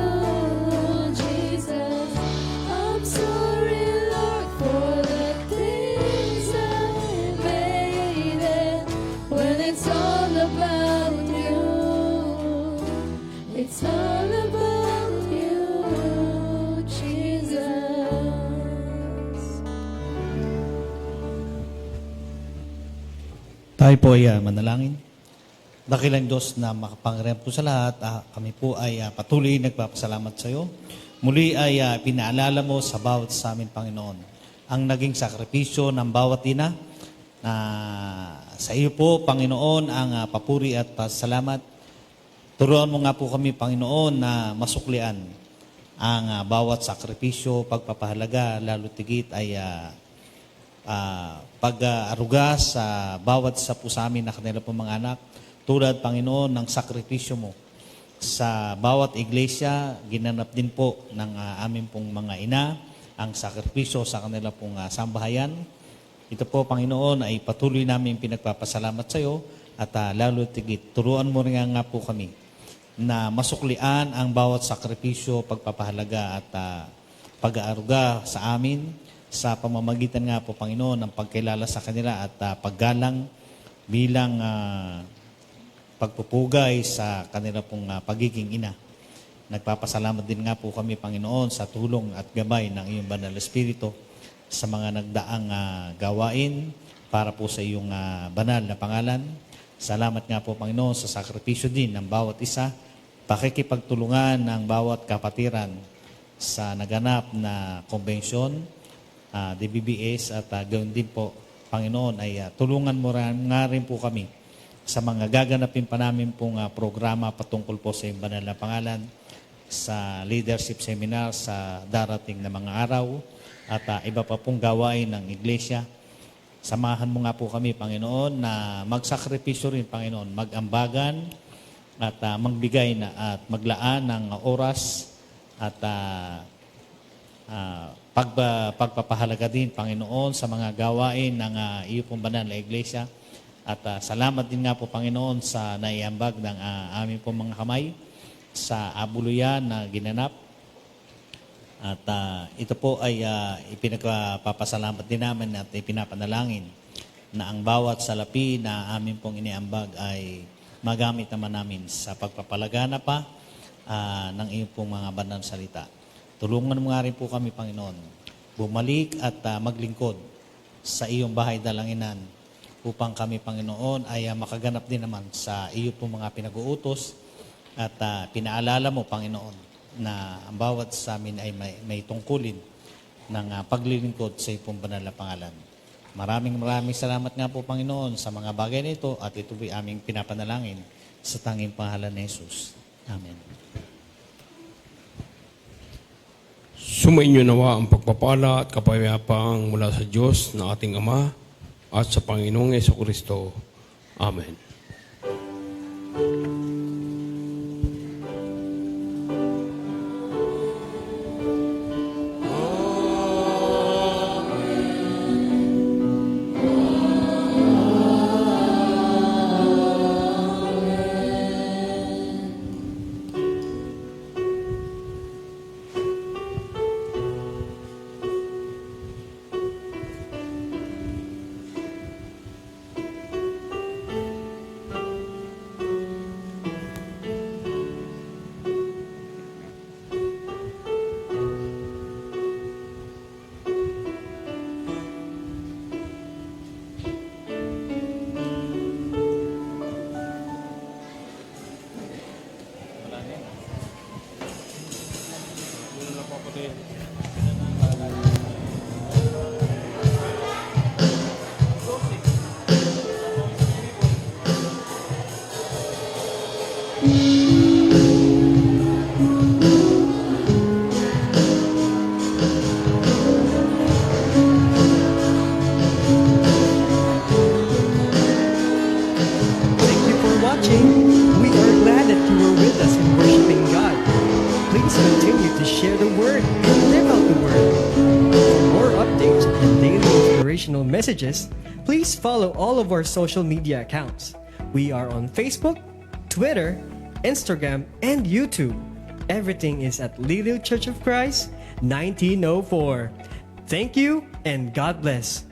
[SPEAKER 6] Jesus. I'm sorry, Lord, for the things I've made it. When it's all about you, it's all about you, Jesus.
[SPEAKER 8] Tayo po ay manalangin. Dakilang Diyos na makapangyarihan po sa lahat, kami po ay patuloy nagpapasalamat sa iyo. Muli ay pinaalala mo sa bawat sa amin, Panginoon, ang naging sakripisyo ng bawat ina. Sa iyo po, Panginoon, ang papuri at pasalamat. Turuan mo nga po kami, Panginoon, na masuklian ang bawat sakripisyo, pagpapahalaga, lalo tigit ay pag-aruga sa bawat sa po sa amin na kanila po mga anak. Tulad, Panginoon, ng sakripisyo mo sa bawat iglesia, ginanap din po ng aming pong mga ina ang sakripisyo sa kanila pong sambahayan. Ito po, Panginoon, ay patuloy namin pinagpapasalamat sa iyo at lalo tigit, turuan mo rin nga po kami na masuklian ang bawat sakripisyo, pagpapahalaga at pag-aaruga sa amin sa pamamagitan nga po, Panginoon, ng pagkilala sa kanila at paggalang bilang pagpupugay sa kanila pong pagiging ina. Nagpapasalamat din nga po kami, Panginoon, sa tulong at gabay ng iyong banal na Espiritu sa mga nagdaang gawain para po sa iyong banal na pangalan. Salamat nga po, Panginoon, sa sakripisyo din ng bawat isa, pakikipagtulungan ng bawat kapatiran sa naganap na konbensyon, DBBS, at gayon din po, Panginoon, ay tulungan mo nga rin po kami sa mga gaganapin pa namin pong programa patungkol po sa iyong banal na pangalan, sa leadership seminar sa darating na mga araw, at iba pa pong gawain ng iglesia. Samahan mo nga po kami, Panginoon, na magsakripisyo rin, Panginoon, magambagan at magbigay na at maglaan ng oras at pagpapahalaga din, Panginoon, sa mga gawain ng iyo pong banal na iglesia. At salamat din nga po, Panginoon, sa naiambag ng aming pong mga kamay sa abuluyan na ginanap. At ito po ay ipinagpapasalamat din namin at ipinapanalangin na ang bawat salapi na amin pong iniambag ay magamit naman namin sa pagpapalagana pa ng iyong pong mga banal na salita. Tulungan mo nga rin po kami, Panginoon, bumalik at maglingkod sa iyong bahay dalanginan upang kami, Panginoon, ay makaganap din naman sa iyo pong mga pinag-uutos at pinaalala mo, Panginoon, na ang bawat sa amin ay may tungkulin ng paglilingkod sa iyong banal na pangalan. Maraming salamat nga po, Panginoon, sa mga bagay na ito at ito po'y aming pinapanalangin sa tanging pangalan ni Jesus. Amen.
[SPEAKER 9] Sumainyo nawa ang pagpapala at kapayapang mula sa Diyos na ating Ama at sa Panginoong Jesucristo. Amen.
[SPEAKER 12] We are glad that you were with us in worshiping God. Please continue to share the word and live out the word. For more updates and daily inspirational messages, please follow all of our social media accounts. We are on Facebook, Twitter, Instagram, and YouTube. Everything is at Liliu Church of Christ, 1904. Thank you and God bless.